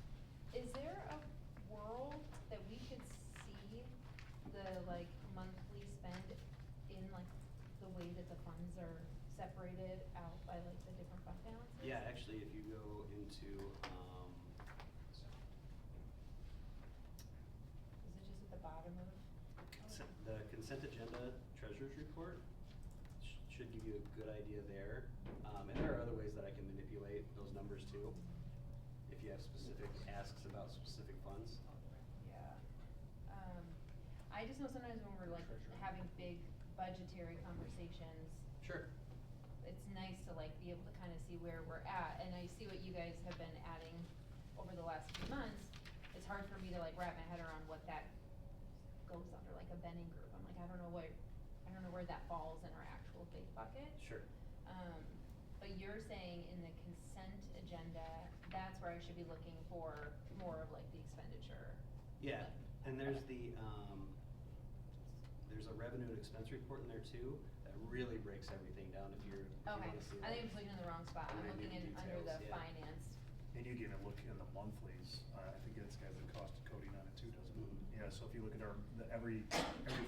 Is there a world that we could see the like monthly spend in like the way that the funds are separated out by like the different fund balances? Yeah, actually, if you go into, Is it just at the bottom of? the consent agenda treasurer's report, should give you a good idea there. And there are other ways that I can manipulate those numbers too, if you have specific asks about specific funds. Yeah. I just know sometimes when we're like having big budgetary conversations, Sure. it's nice to like be able to kind of see where we're at, and I see what you guys have been adding over the last few months. It's hard for me to like wrap my head around what that goes under, like a Benning group. I'm like, I don't know where that falls in our actual big bucket. Sure. But you're saying in the consent agenda, that's where I should be looking for more of like the expenditure. Yeah, and there's there's a revenue and expense report in there too, that really breaks everything down if you Okay, wanna see I think I'm that. just looking in the wrong spot. I'm Minute looking in under the details, yeah. finance. And you can even look in the monthlies, I think it's got the cost of coding on it too, doesn't it? Mhm. Yeah, so if you look at every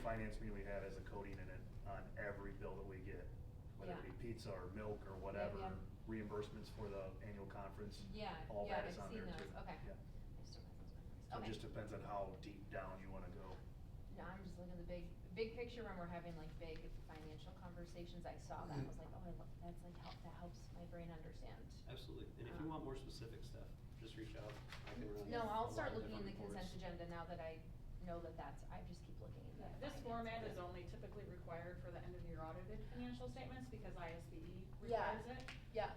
finance meeting we had has a coding in it on every bill that we get, whether it Yeah. be pizza or milk or whatever, yeah. reimbursements for the annual conference. Yeah, All yeah, that is I've on seen there those. too. Okay. Yeah. I just don't have those memories. So it Okay. just depends on how deep down you wanna go. No, I'm just looking at the big picture when we're having like big financial conversations. I saw that, I was like, oh, that's like that helps my brain understand. Absolutely, and if you want more specific stuff, just reach out, I can run. No, I'll a start lot of looking in the different consent reports. agenda now that I know that I just keep looking in that. This finance format is agenda. only typically required for the end of year audited financial statements because ISBE Yeah. requires it. Yeah.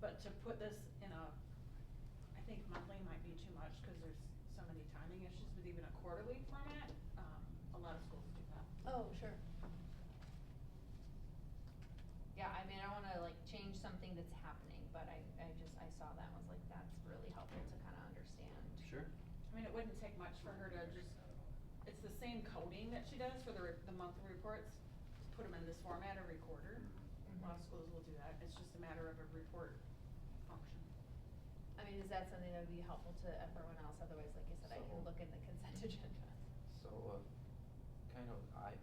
But to put this in I think monthly might be too much because there's so many timing issues, but even a quarterly format, a lot of schools do that. Oh, sure. Yeah, I mean, I don't wanna like change something that's happening, but I saw that and was like, that's really helpful to kinda understand. Sure. I mean, it wouldn't take much for her to just, it's the same coding that she does for the monthly reports, to put them in this format every quarter. A lot of schools will do that, it's just a matter of a report function. I mean, is that something that would be helpful to everyone else? Otherwise, like I said, I can So- look in the consent agenda. So, kind of, I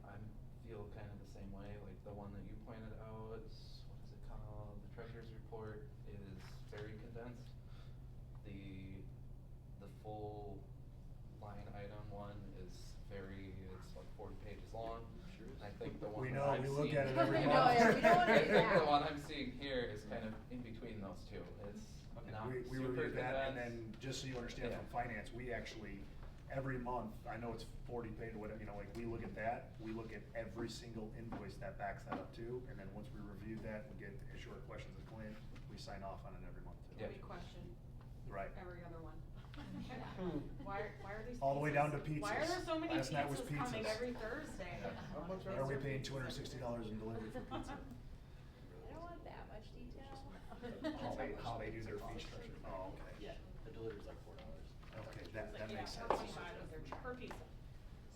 feel kind of the same way, like the one that you pointed out, what is it called? The treasurer's report is very condensed. The full line item one is it's like 40 pages long. Sure is. I think the one We that know, I'm we look seeing- at it every I know, month. yeah, we don't wanna I read think that. the one I'm seeing here is kind of in between those two, it's Okay. not We super reviewed that, and condensed. then, just so you understand Yeah. from finance, we actually, every month, I know it's 40 pages, whatever, like, we look at that, we look at every single invoice that backs that up too, and then once we review that, we get issuer questions that come in, we sign off on it every month too. Yeah. We question Right. every other one. Yeah. Why are these All the way down to Why are there pizzas. so many Last night was pizzas coming pizzas. every Thursday? Yeah. How much Why are we paying $260 in delivery for pizza? I don't want that much detail. How they do their fee structure. Oh, okay. Yeah, the delivery's like $4. Okay, that makes sense. Per piece per pizza.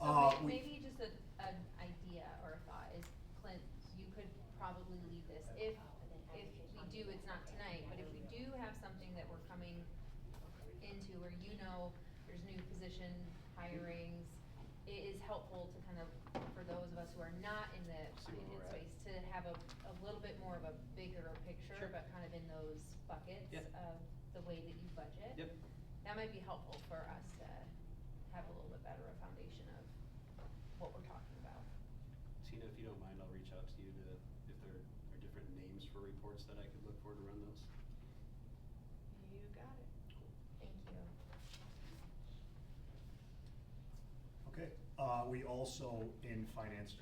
So we- maybe just an idea or a thought is, Clint, you could probably lead this, if we do, it's not tonight, but if we do have something that we're coming into where there's new position hirings, it is helpful to kind of, for those of us who are not in the See where finance we're at. space, to have a little bit more of a bigger picture, Sure. but kind of in those buckets Yeah. of the way that you budget. Yep. That might be helpful for us to have a little bit better a foundation of what we're talking about. Tina, if you don't mind, I'll reach out to you if there are different names for reports that I could look for to run those. You got it. Thank you. Okay, we also in finance,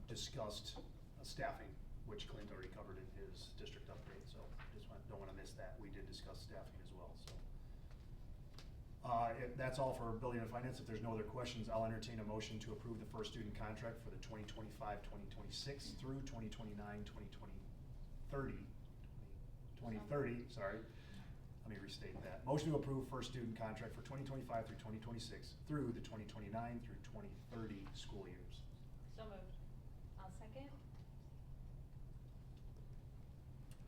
discussed staffing, which Clint already covered in his district update, so don't wanna miss that. We did discuss staffing as well, so. If that's all for building and finance. If there's no other questions, I'll entertain a motion to approve the first student contract for the 2025-2026 through 2030, sorry. Let me restate that. Motion to approve first student contract for 2025 through 2026 through the 2029 through 2030 school years. So moved. I'll second.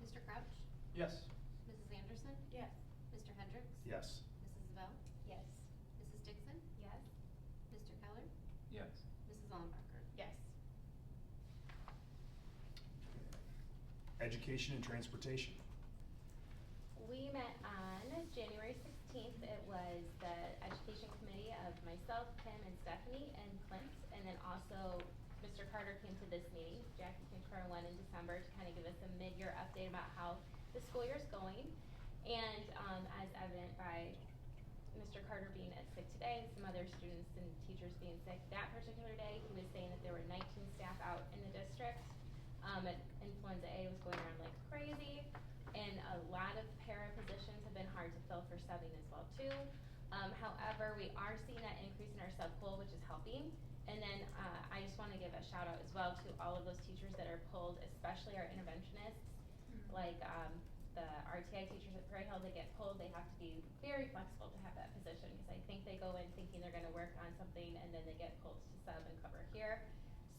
Mr. Crouch? Yes. Mrs. Anderson? Yes. Mr. Hendricks? Yes. Mrs. Bell? Yes. Mrs. Dixon? Yes. Mr. Keller? Yes. Mrs. Allenbacher? Yes. Education and transportation. We met on January 16th. It was the education committee of myself, Kim, and Stephanie, and Clint, and then also Mr. Carter came to this meeting. Jackie Concur went in December to kind of give us a mid-year update about how the school year's going. And as evident by Mr. Carter being sick today, some other students and teachers being sick that particular day, he was saying that there were 19 staff out in the district. And influenza A was going around like crazy. And a lot of para positions have been hard to fill for subbing as well too. However, we are seeing that increase in our sub pool, which is helping. And then I just want to give a shout out as well to all of those teachers that are pulled, especially our interventionists, like the RTI teachers at Prairie Hill. They get pulled. They have to be very flexible to have that position because I think they go in thinking they're going to work on something and then they get pulled to sub and cover here.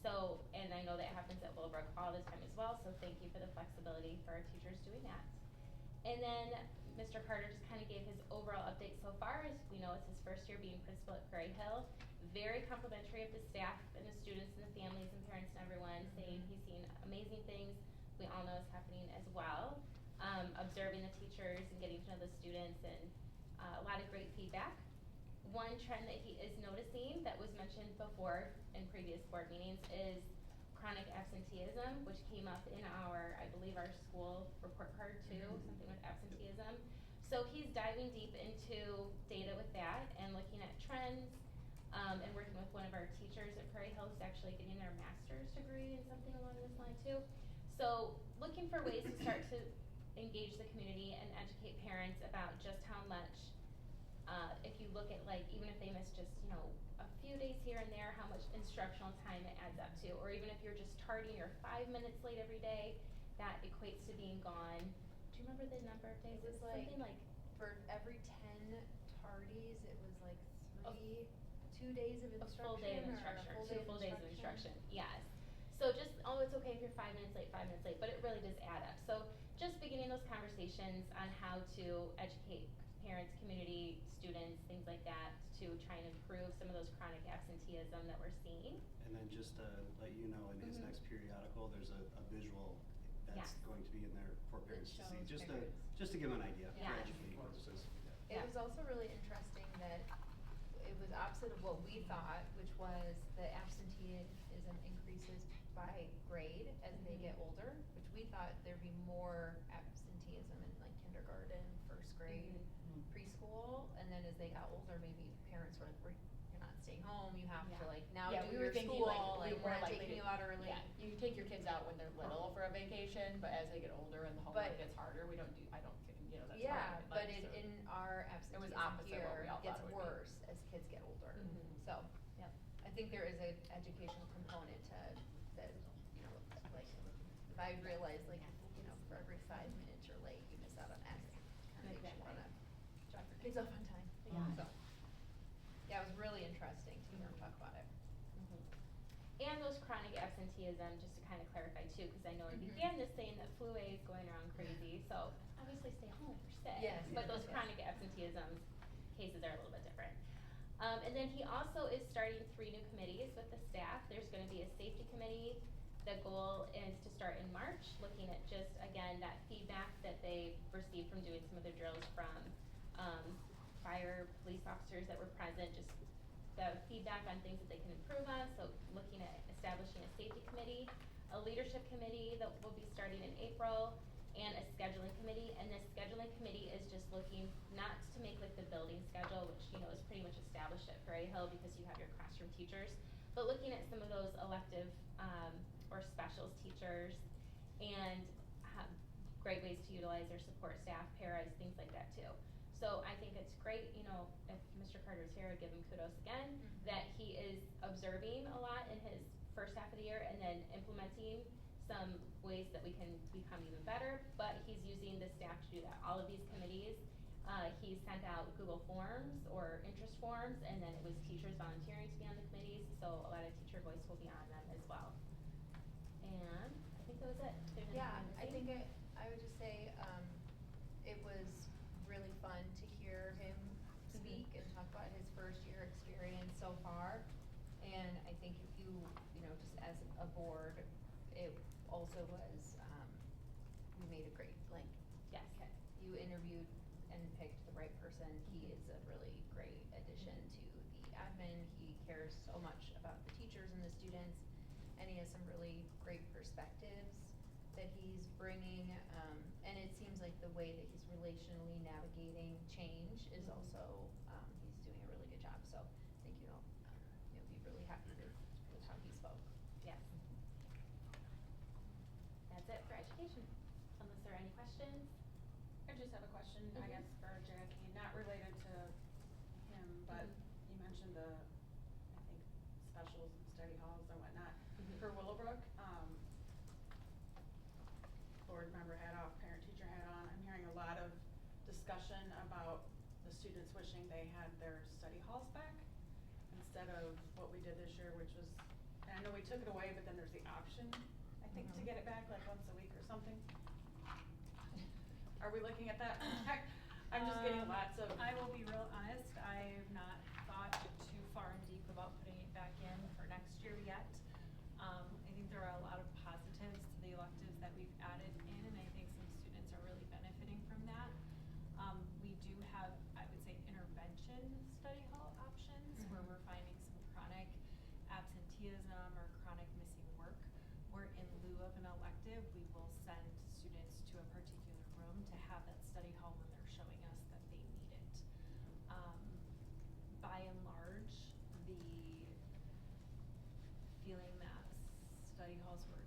So, and I know that happens at Willowbrook all the time as well, so thank you for the flexibility for our teachers doing that. And then Mr. Carter just kind of gave his overall update so far. As we know, it's his first year being principal at Prairie Hill. Very complimentary of the staff and the students and the families and parents and everyone, saying he's seen amazing things. We all know is happening as well. Observing the teachers and getting to know the students, and a lot of great feedback. One trend that he is noticing that was mentioned before in previous board meetings is chronic absenteeism, which came up in our, I believe, our school report card too, something with absenteeism. So he's diving deep into data with that and looking at trends, and working with one of our teachers at Prairie Hill who's actually getting their master's degree in something along this line too. So looking for ways to start to engage the community and educate parents about just how much, if you look at like, even if they miss just, a few days here and there, how much instructional time it adds up to. Or even if you're just tardying, you're 5 minutes late every day, that equates to being gone. Do you remember the number of days? It was Something like for every 10 tardies, it was like 2 days of a instruction. full day of or a instruction, full 2 day full days of instruction, yes. So just, it's okay if you're 5 minutes late, but it really does add up. So just beginning those conversations on how to educate parents, community, students, things like that, to try and improve some of those chronic absenteeism that we're seeing. And then just to let you know, in his next periodical, there's a visual that's Yes. going to be in there for parents to see, shows just to give them an idea for Yes. educating purposes. It Yeah. was also really interesting that it was opposite of what we thought, which was the absenteeism increases by grade as they get older, which we thought there'd be more absenteeism in like kindergarten, first grade, preschool, and then as they got older, maybe parents were like, you're not staying home, you have to Yeah. like now Yeah, do we were your thinking school, like we like were we're not likely taking to- you out early. Yeah, you take your kids out when they're little for a vacation, but as they get older and the homework But- gets harder, I don't think, that's Yeah, right. but Like, so- in our absenteeism opposite what here we all gets thought it would be. worse as kids get older. Mhm. So, yeah, I think there is a educational component to that, like, if I realize like, for every 5 minutes you're late, you miss out on X. Kinda makes you Exactly. wanna drop your kids off on time. Yeah. So, yeah, it was really interesting to hear him talk about it. And those chronic absenteeism, just to kind of clarify too, because I know I began this saying that flu A is going around crazy, so obviously stay home if you're sick. Yes, But yes, those yes. chronic absenteeism cases are a little bit different. And then he also is starting 3 new committees with the staff. There's gonna be a safety committee. The goal is to start in March, looking at just, again, that feedback that they received from doing some of their drills from, fire, police officers that were present, just the feedback on things that they can improve on, so looking at establishing a safety committee, a leadership committee that will be starting in April, and a scheduling committee, and this scheduling committee is just looking not to make like the building schedule, which, you know, is pretty much established at Prairie Hill because you have your classroom teachers, but looking at some of those elective, or specials teachers, and great ways to utilize their support staff, paras, things like that too. So I think it's great, you know, if Mr. Carter's here, I give him kudos again, that he is observing a lot in his first half of the year and then implementing some ways that we can become even better, but he's using the staff to do that. All of these committees, he sent out Google Forms or interest forms, and then it was teachers volunteering to be on the committees, so a lot of teacher voice will be on them as well. And I think that was it. If there's Yeah, anything I missing? think I would just say, it was really fun to hear him speak and talk about his first year experience so far. And I think if you know, just as a board, it also was, you made a great, like, Yes. you interviewed and picked the right person. He is a really great addition to the admin. He cares so much about the teachers and the students, and he has some really great perspectives that he's bringing, and it seems like the way that he's relationally navigating change is also, he's doing a really good job, so I think you'll be really happy with how he spoke. Yes. That's it for education, unless there are any questions? I just have a question, I guess, for Jackie, not related to him, but you mentioned the, I think, specials and study halls and whatnot. For Willowbrook, board member hat off, parent teacher hat on, I'm hearing a lot of discussion about the students wishing they had their study halls back instead of what we did this year, which was, and I know we took it away, but then there's the option, I think, to get it back like once a week or something. Are we looking at that? I'm just getting lots of. I will be real honest, I have not thought too far and deep about putting it back in for next year yet. I think there are a lot of positives to the electives that we've added in, and I think some students are really benefiting from that. We do have, I would say, intervention study hall options where we're finding some chronic absenteeism or chronic missing work, where in lieu of an elective, we will send students to a particular room to have that study hall when they're showing us that they need it. By and large, the feeling that study halls were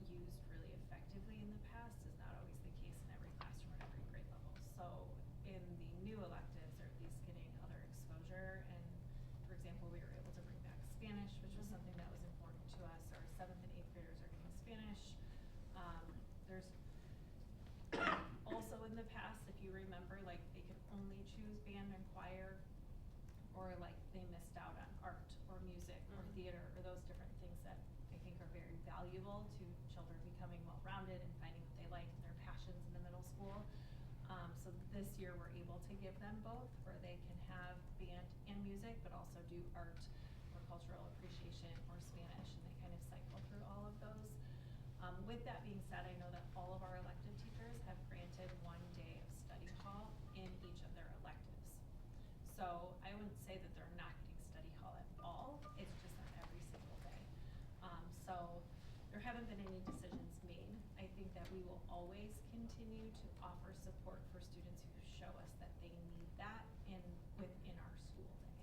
used really effectively in the past is not always the case in every classroom at every grade level. So in the new electives, or at least getting other exposure, and for example, we were able to bring back Spanish, which was something that was important to us. Our 7th and 8th graders are getting Spanish. There's also in the past, if you remember, like they could only choose band and choir, or like they missed out on art or music or theater or those different things that I think are very valuable to children becoming well-rounded and finding what they like and their passions in the middle school. So this year we're able to give them both, where they can have band and music, but also do art or cultural appreciation or Spanish, and they kind of cycle through all of those. With that being said, I know that all of our elective teachers have granted 1 day of study hall in each of their electives. So I wouldn't say that they're not getting study hall at all, it's just not every single day. So there haven't been any decisions made. I think that we will always continue to offer support for students who show us that they need that within our school day.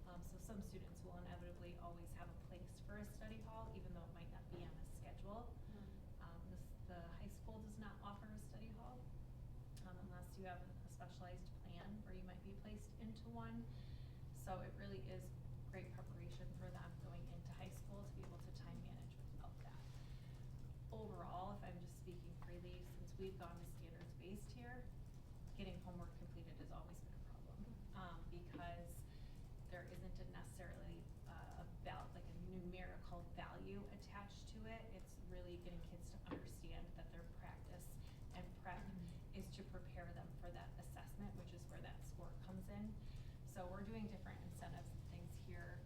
So some students will inevitably always have a place for a study hall, even though it might not be on a schedule. The high school does not offer a study hall, unless you have a specialized plan where you might be placed into one. So it really is great preparation for them going into high school to be able to time manage without that. Overall, if I'm just speaking freely, since we've gone to standards-based here, getting homework completed has always been a problem. Because there isn't a necessarily like a numerical value attached to it. It's really getting kids to understand that their practice and prep is to prepare them for that assessment, which is where that score comes in. So we're doing different incentives and things here,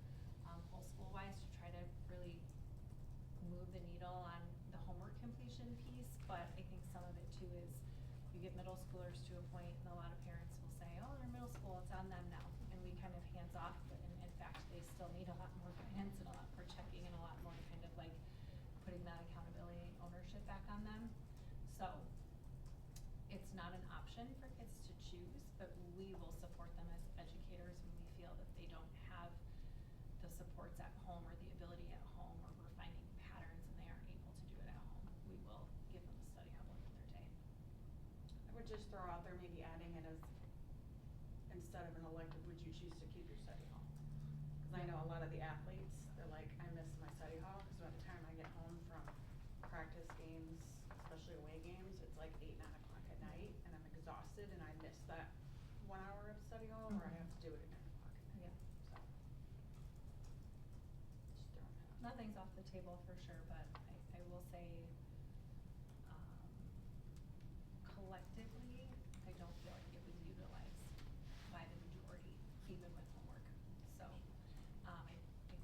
whole school-wise, to try to really move the needle on the homework completion piece. But I think some of it too is you get middle schoolers to a point, and a lot of parents will say, oh, they're middle school, it's on them now. And we kind of hands off, but in fact, they still need a lot more guidance and a lot more checking and a lot more kind of like putting that accountability and ownership back on them. So it's not an option for kids to choose, but we will support them as educators when we feel that they don't have the supports at home or the ability at home, or we're finding patterns and they aren't able to do it at home. We will give them a study hall in their day. I would just throw out there, maybe adding it as, instead of an elective, would you choose to keep your study hall? Cause I know a lot of the athletes, they're like, I miss my study hall, cause by the time I get home from practice games, especially away games, it's like 8, 9 o'clock at night, and I'm exhausted, and I miss that 1 hour of study hall, or I have to do it at 9 o'clock at night. Yeah. So. Just throwing that out. Nothing's off the table for sure, but I will say, collectively, I don't feel like it was utilized by the majority, even with homework. So, I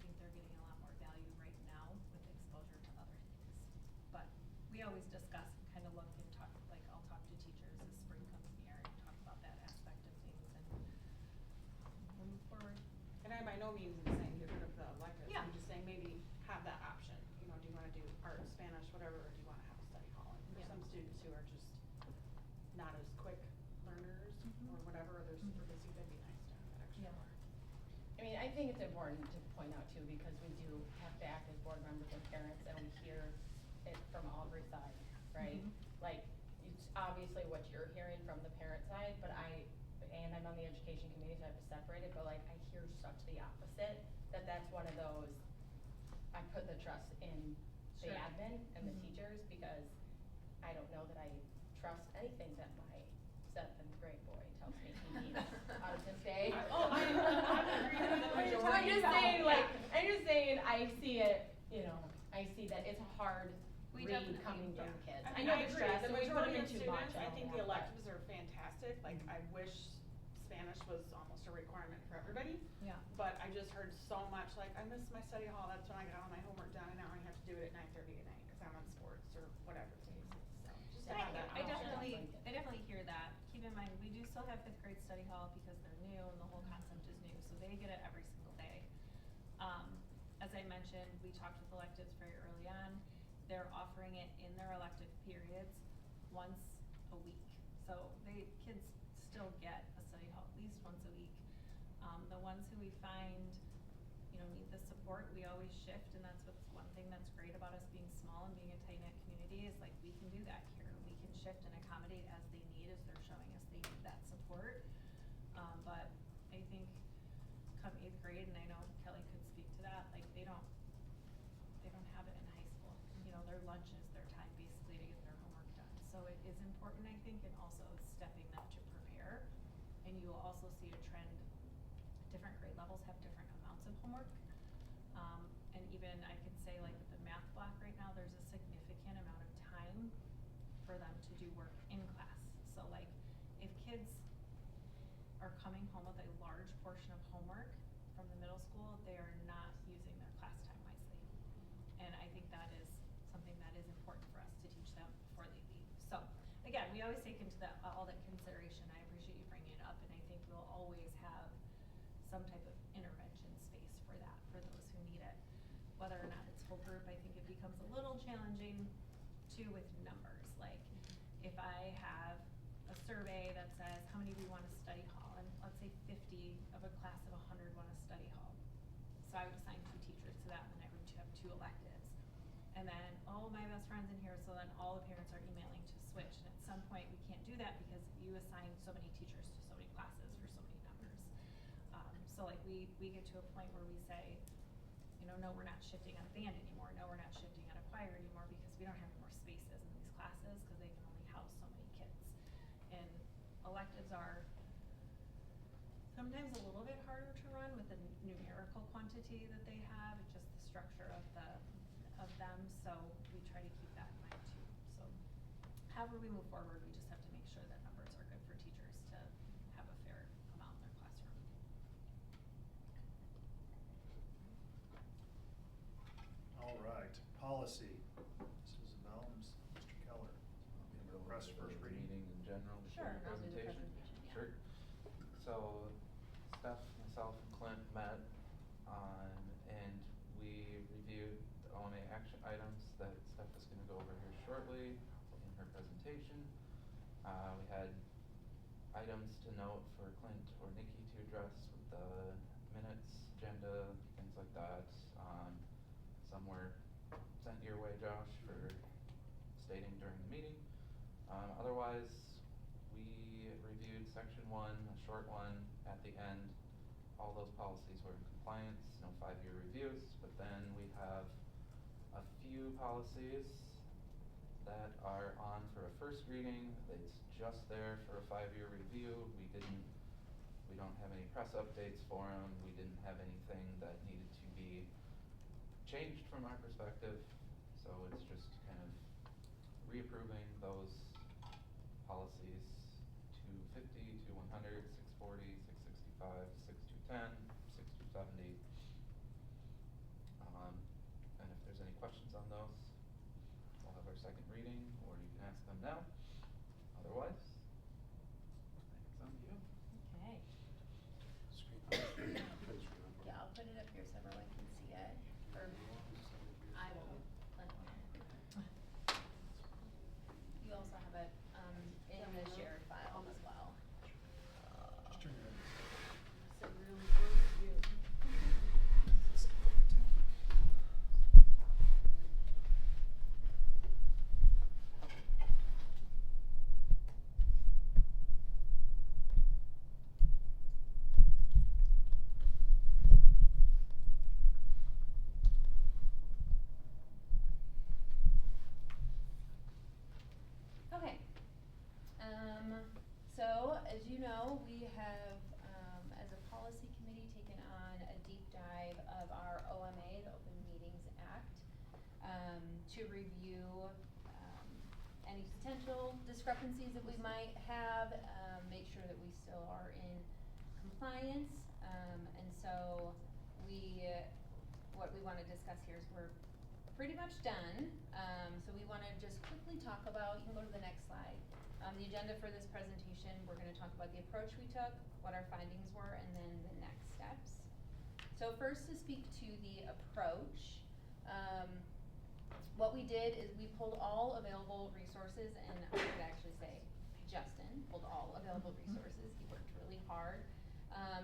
think they're getting a lot more value right now with exposure to other things. But we always discuss and kind of look and talk, like I'll talk to teachers as spring comes near and talk about that aspect of things, and we'll move forward. And I by no means am saying get rid of the electives, Yeah. I'm just saying maybe have that option, you know, do you wanna do art, Spanish, whatever, or do you wanna have a study hall? And for Yeah. some students who are just not as quick learners or whatever, or they're super busy, that'd be nice to have that extra Yeah. hour. I mean, I think it's important to point out too, because we do have to act as board members and parents, and we hear it from every side, right? Like, it's obviously what you're hearing from the parent side, but and I'm on the education committee, so I have to separate it, but like, I hear such the opposite, that's one of those, I put the trust in the Sure. admin and the teachers, because I don't know that I trust anything that my 7th grade boy tells me he needs out of his day. I'm agreeing with the majority. I'm just saying, like, I see it, you know, I see that it's a hard We read definitely- coming from the kids. I mean, know I the agree, stress, the and we put them majority in of too much, students, I think the don't know, but- electives are fantastic, like, I wish Spanish was almost a requirement for everybody. Yeah. But I just heard so much, like, I missed my study hall, that's when I got all my homework done, and now I have to do it at 9:30 at night, cause I'm on sports or whatever the case is, so, just to have that I option. definitely hear that. Keep in mind, we do still have 5th grade study hall because they're new and the whole concept is new, so they get it every single day. As I mentioned, we talked with electives very early on. They're offering it in their elective periods once a week. So kids still get a study hall at least once a week. The ones who we find, you know, need the support, we always shift, and that's what's one thing that's great about us being small and being a tight-knit community is like we can do that here. We can shift and accommodate as they need, as they're showing us they need that support. But I think come 8th grade, and I know Kelly could speak to that, like they don't have it in high school. You know, their lunch is their time basically to get their homework done. So it is important, I think, and also stepping them to prepare. And you will also see a trend, different grade levels have different amounts of homework. And even I could say like with the math block right now, there's a significant amount of time for them to do work in class. So like if kids are coming home with a large portion of homework from the middle school, they are not using their class time wisely. And I think that is something that is important for us to teach them before they leave. So again, we always take into that all that consideration. I appreciate you bringing it up, and I think we'll always have some type of intervention space for that, for those who need it. Whether or not it's whole group, I think it becomes a little challenging too with numbers. Like if I have a survey that says how many we want a study hall, and let's say 50 of a class of 100 want a study hall. So I would assign 2 teachers to that, and then I would have 2 electives. And then, oh, my best friend's in here, so then all the parents are emailing to switch. And at some point, we can't do that because you assign so many teachers to so many classes for so many numbers. So like we get to a point where we say, you know, no, we're not shifting on band anymore. No, we're not shifting on a choir anymore because we don't have any more spaces in these classes because they can only house so electives are sometimes a little bit harder to run with the numerical quantity that they have, just the structure of them, so we try to keep that in mind too. So however we move forward, we just have to make sure that numbers are good for teachers to have a fair amount in their classroom. All right, policy. Mrs. Isabel, Mr. Keller. Press first reading. Meeting in general before Sure, your I'll do the presentation? presentation, yeah. Sure. So Steph, myself, and Clint met and we reviewed the OMA action items that Steph is gonna go over here shortly in her presentation. We had items to note for Clint or Nikki to address with the minutes, agenda, things like that. Some were sent your way, Josh, for stating during the meeting. Otherwise, we reviewed section 1, a short one at the end. All those policies were in compliance, no 5-year reviews, but then we have a few policies that are on for a first reading. It's just there for a 5-year review. We don't have any press updates for them. We didn't have anything that needed to be changed from our perspective. So it's just kind of reapproving those policies 250, 100, 640, 665, 6210, 6270. And if there's any questions on those, we'll have our second reading, or you can ask them now. Otherwise, it's on you. Okay. Yeah, I'll put it up here so everyone can see it, or I will. You also have it, in the shared file as well. Just turn your So really close to you. Okay. So as you know, we have, as a policy committee, taken on a deep dive of our OMA, the Open Meetings Act, to review, any potential discrepancies that we might have, make sure that we still are in compliance. And so what we wanna discuss here is we're pretty much done. So we wanna just quickly talk about, you can go to the next slide. The agenda for this presentation, we're gonna talk about the approach we took, what our findings were, and then the next steps. So first, to speak to the approach, what we did is we pulled all available resources, and I would actually say Justin pulled all available resources. He worked really hard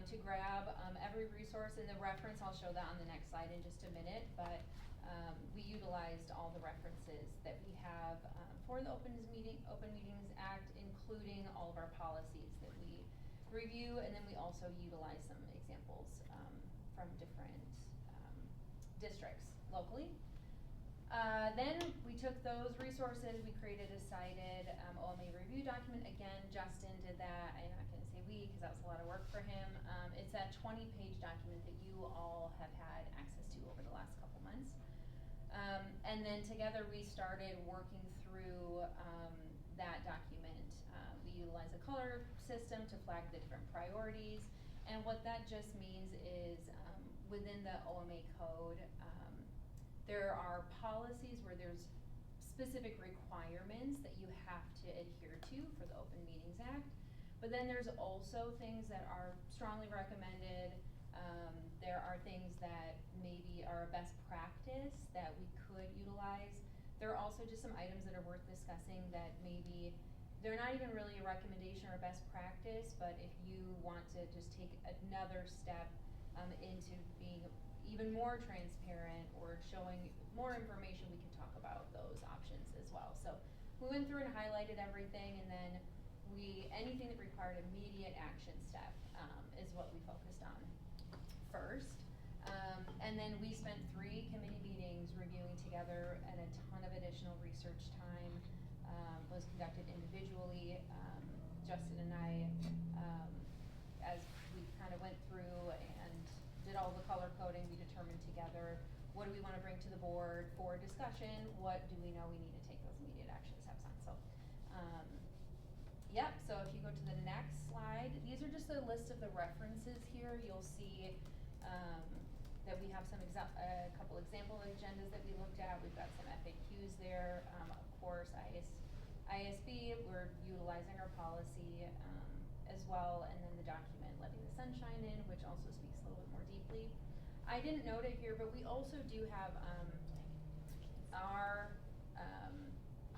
to grab every resource, and the reference, I'll show that on the next slide in just a minute, but we utilized all the references that we have for the Open Meetings Act, including all of our policies that we review, and then we also utilize some examples from different districts locally. Then we took those resources, we created a cited OMA review document. Again, Justin did that. I'm not gonna say we, cause that was a lot of work for him. It's that 20-page document that you all have had access to over the last couple months. And then together we started working through that document. We utilize a color system to flag the different priorities, and what that just means is within the OMA code, there are policies where there's specific requirements that you have to adhere to for the Open Meetings Act, but then there's also things that are strongly recommended. There are things that maybe are a best practice that we could utilize. There are also just some items that are worth discussing that maybe they're not even really a recommendation or a best practice, but if you want to just take another step into being even more transparent or showing more information, we can talk about those options as well. So we went through and highlighted everything, and then anything that required immediate action step is what we focused on first. And then we spent 3 committee meetings reviewing together, and a ton of additional research time was conducted individually. Justin and I, as we kind of went through and did all the color coding, we determined together, what do we wanna bring to the board for discussion? What do we know we need to take those immediate action steps on? So, yep, so if you go to the next slide, these are just a list of the references here. You'll see, that we have a couple example agendas that we looked at. We've got some FAQs there. Of course, ISB, we're utilizing our policy, as well, and then the document Letting the Sunshine In, which also speaks a little bit more deeply. I didn't note it here, but we also do have, our,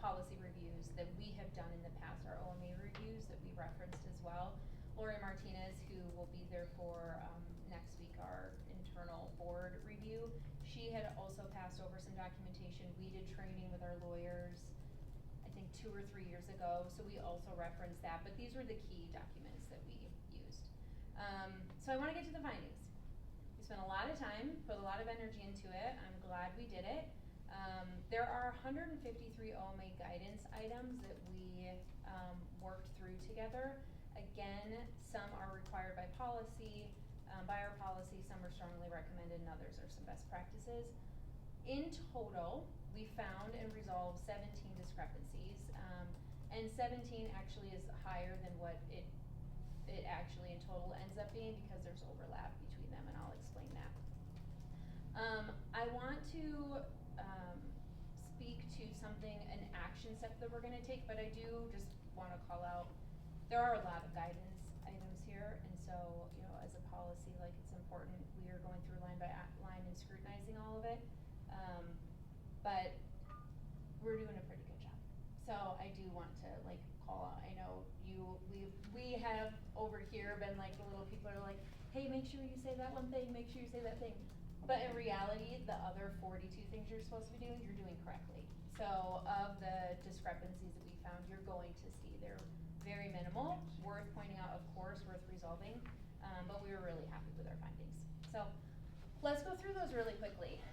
policy reviews that we have done in the past, our OMA reviews that we referenced as well. Lori Martinez, who will be there for, next week, our internal board review, she had also passed over some documentation. We did training with our lawyers, I think 2 or 3 years ago, so we also referenced that, but these were the key documents that we used. So I wanna get to the findings. We spent a lot of time, put a lot of energy into it. I'm glad we did it. There are 153 OMA guidance items that we worked through together. Again, some are required by policy, by our policy, some are strongly recommended, and others are some best practices. In total, we found and resolved 17 discrepancies, and 17 actually is higher than what it actually in total ends up being because there's overlap between them, and I'll explain that. I want to speak to something, an action step that we're gonna take, but I do just wanna call out, there are a lot of guidance items here, and so, you know, as a policy, like, it's important, we are going through line by line and scrutinizing all of it, but we're doing a pretty good job. So I do want to, like, call out, I know we have over here been like, the little people are like, hey, make sure you say that one thing, make sure you say that thing. But in reality, the other 42 things you're supposed to be doing, you're doing correctly. So of the discrepancies that we found, you're going to see they're very minimal, worth pointing out, of course, worth resolving, but we were really happy with our findings. So let's go through those really quickly.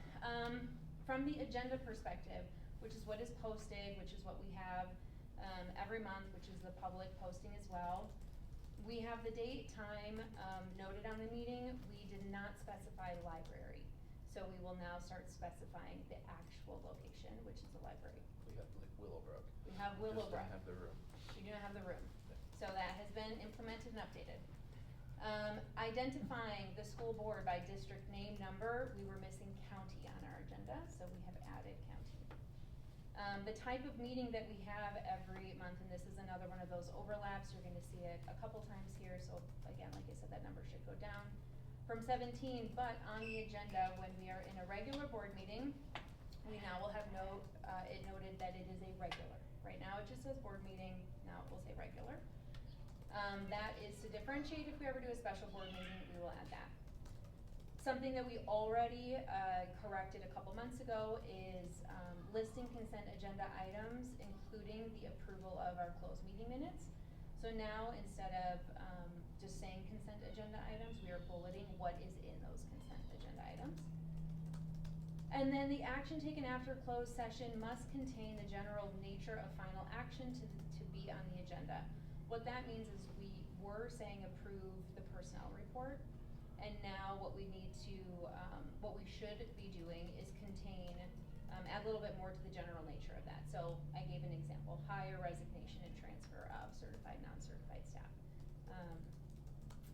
From the agenda perspective, which is what is posted, which is what we have every month, which is the public posting as well. We have the date, time noted on the meeting. We did not specify library. So we will now start specifying the actual location, which is the library. We have like Willowbrook. We have Willowbrook. Just don't have the room. We do not have the room. So that has been implemented and updated. Identifying the school board by district name number, we were missing county on our agenda, so we have added county. The type of meeting that we have every month, and this is another one of those overlaps, you're gonna see it a couple times here, so again, like I said, that number should go down from 17, but on the agenda, when we are in a regular board meeting, we now will have it noted that it is a regular. Right now, it just says board meeting, now it will say regular. That is to differentiate if we ever do a special board meeting, we will add that. Something that we already corrected a couple months ago is listing consent agenda items, including the approval of our closed meeting minutes. So now, instead of just saying consent agenda items, we are bulleting what is in those consent agenda items. And then the action taken after closed session must contain the general nature of final action to be on the agenda. What that means is we were saying approve the personnel report, and now what we need to, what we should be doing is contain, add a little bit more to the general nature of that. So I gave an example, hire, resignation, and transfer of certified, non-certified staff.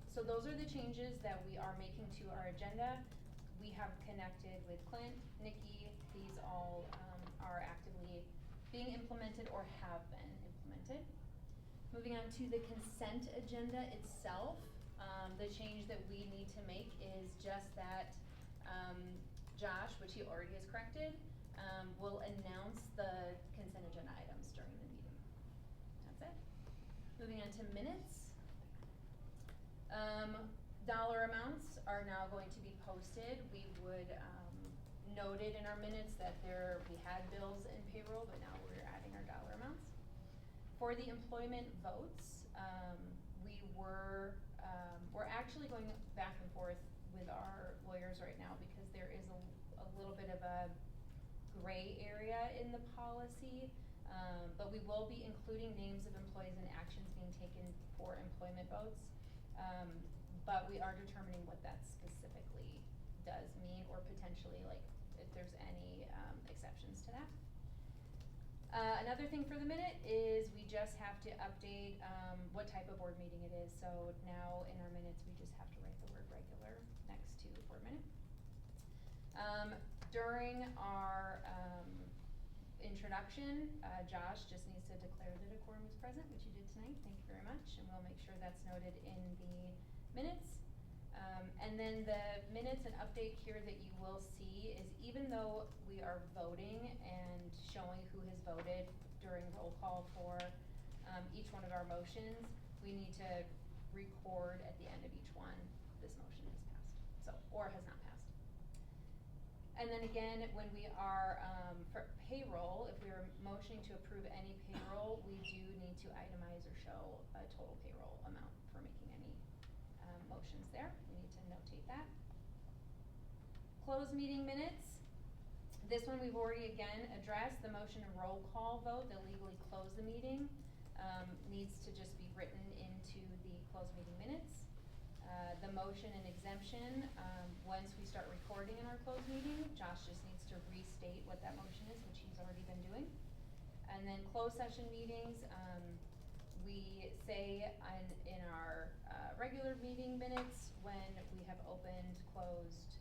So those are the changes that we are making to our agenda. We have connected with Clint, Nikki, these all are actively being implemented or have been implemented. Moving on to the consent agenda itself, the change that we need to make is just that Josh, which he already has corrected, will announce the consent agenda items during the meeting. That's it. Moving on to minutes. Dollar amounts are now going to be posted. We would noted in our minutes that we had bills and payroll, but now we're adding our dollar amounts. For the employment votes, we're actually going back and forth with our lawyers right now because there is a little bit of a gray area in the policy. But we will be including names of employees and actions being taken for employment votes. But we are determining what that specifically does mean, or potentially, like, if there's any, exceptions to that. Another thing for the minute is we just have to update, what type of board meeting it is. So now in our minutes, we just have to write the word regular next to board minute. During our, introduction, Josh just needs to declare that a quorum is present, which you did tonight. Thank you very much, and we'll make sure that's noted in the minutes. And then the minutes and update here that you will see is, even though we are voting and showing who has voted during roll call for each one of our motions, we need to record at the end of each one, this motion has passed, so, or has not passed. And then again, when we are, for payroll, if we are motioning to approve any payroll, we do need to itemize or show a total payroll amount for making any, motions there. We need to notate that. Closed meeting minutes. This one we've already again addressed. The motion and roll call vote that legally close the meeting, needs to just be written into the closed meeting minutes. The motion and exemption, once we start recording in our closed meeting, Josh just needs to restate what that motion is, which he's already been doing. And then closed session meetings, we say in our, regular meeting minutes, when we have opened, closed,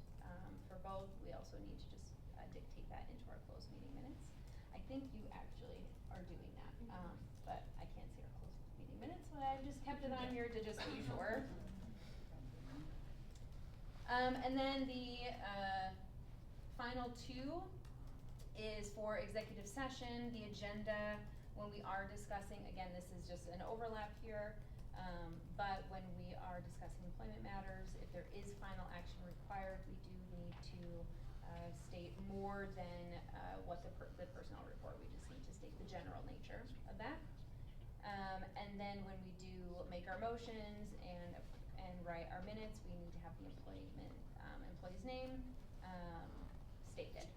for both, we also need to just, dictate that into our closed meeting minutes. I think you actually are doing that, but I can't see our closed meeting minutes, so I just kept it on here to just be sure. And then the, final two is for executive session, the agenda, when we are discussing, again, this is just an overlap here, but when we are discussing employment matters, if there is final action required, we do need to, state more than, what the personnel report, we just need to state the general nature of that. And then when we do make our motions and write our minutes, we need to have the employee's name, stated.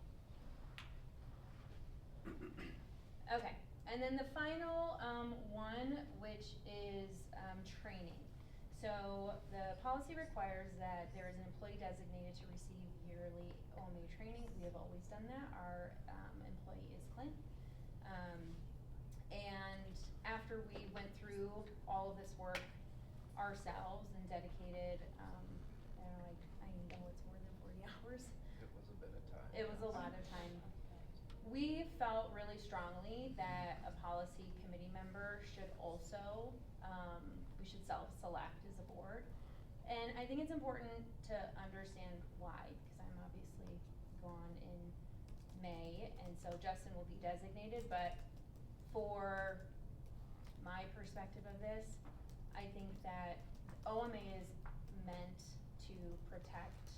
Okay, and then the final, one, which is, training. So the policy requires that there is an employee designated to receive yearly OMA training. We have always done that. Our, employee is Clint. And after we went through all of this work ourselves and dedicated, I know it's more than 40 hours. It was a bit of time. It was a lot of time. We felt really strongly that a policy committee member should also, we should self-select as a board. And I think it's important to understand why, because I'm obviously gone in May, and so Justin will be designated, but for my perspective of this, I think that OMA is meant to protect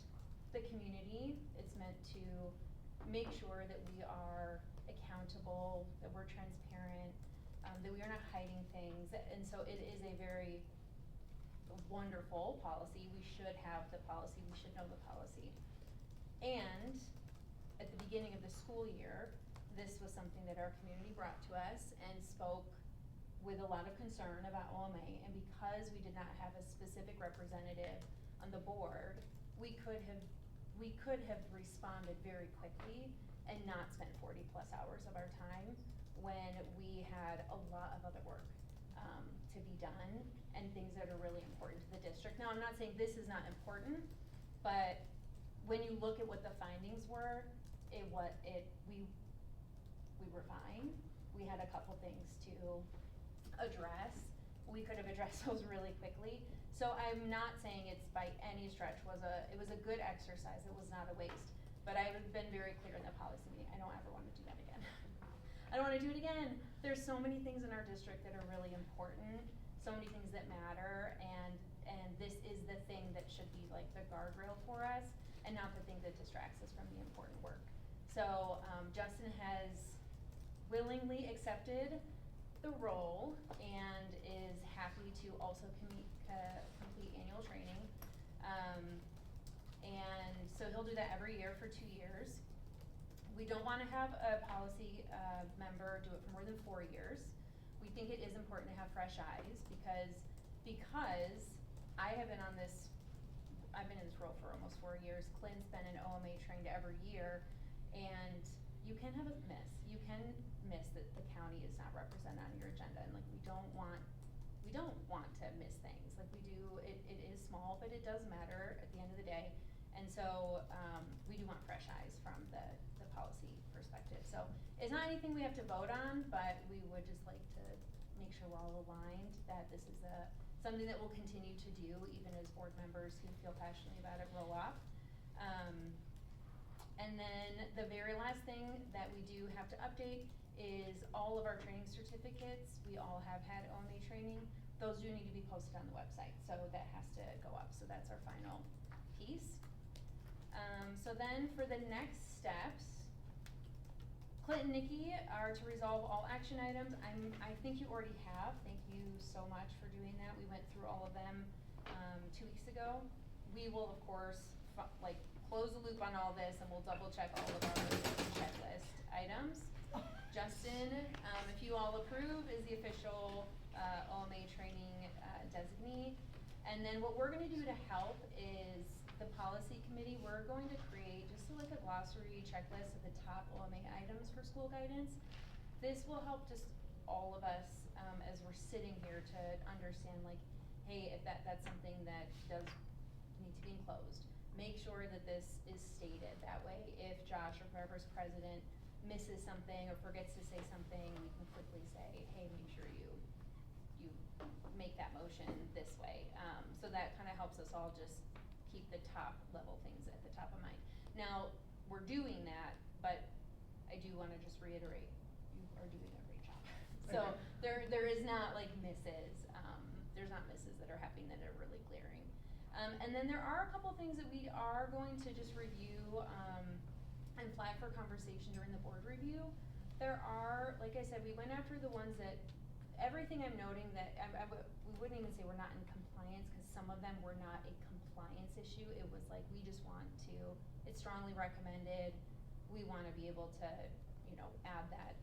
the community. It's meant to make sure that we are accountable, that we're transparent, that we are not hiding things. And so it is a very wonderful policy. We should have the policy, we should know the policy. And at the beginning of the school year, this was something that our community brought to us and spoke with a lot of concern about OMA, and because we did not have a specific representative on the board, we could have responded very quickly and not spent 40+ hours of our time when we had a lot of other work to be done and things that are really important to the district. Now, I'm not saying this is not important, but when you look at what the findings were, we were fine. We had a couple things to address. We could have addressed those really quickly. So I'm not saying it's by any stretch it was a good exercise, it was not a waste. But I've been very clear in the policy meeting, I don't ever wanna do that again. I don't wanna do it again. There's so many things in our district that are really important, so many things that matter, and this is the thing that should be like the guardrail for us, and not the thing that distracts us from the important work. So, Justin has willingly accepted the role and is happy to also complete annual training. And so he'll do that every year for 2 years. We don't wanna have a policy, member do it for more than 4 years. We think it is important to have fresh eyes because I have been on this, I've been in this role for almost 4 years. Clint's been in OMA trained every year, and you can have a miss. You can miss that the county is not represented on your agenda, and like we don't want to miss things. Like we do, it is small, but it does matter at the end of the day. And so, we do want fresh eyes from the policy perspective. So it's not anything we have to vote on, but we would just like to make sure we're all aligned that this is something that we'll continue to do even as board members who feel passionately about it roll off. And then the very last thing that we do have to update is all of our training certificates. We all have had OMA training. Those do need to be posted on the website, so that has to go up. So that's our final piece. So then for the next steps, Clint and Nikki are to resolve all action items. I think you already have. Thank you so much for doing that. We went through all of them 2 weeks ago. We will of course close the loop on all this, and we'll double check all of our checklist items. Justin, if you all approve, is the official OMA training designee. And then what we're gonna do to help is the policy committee, we're going to create just like a glossary checklist of the top OMA items for school guidance. This will help just all of us, as we're sitting here to understand like, hey, if that's something that does need to be enclosed. Make sure that this is stated. That way, if Josh or whoever's president misses something or forgets to say something, we can quickly say, hey, make sure you make that motion this way. So that kinda helps us all just keep the top level things at the top of mind. Now, we're doing that, but I do wanna just reiterate, you are doing a great job. So there is not like misses, there's not misses that are happening that are really glaring. And then there are a couple things that we are going to just review, and flag for conversation during the board review. There are, like I said, we went after the ones that, everything I'm noting that, we wouldn't even say we're not in compliance, cause some of them were not a compliance issue. It was like, we just want to, it's strongly recommended, we wanna be able to, add that,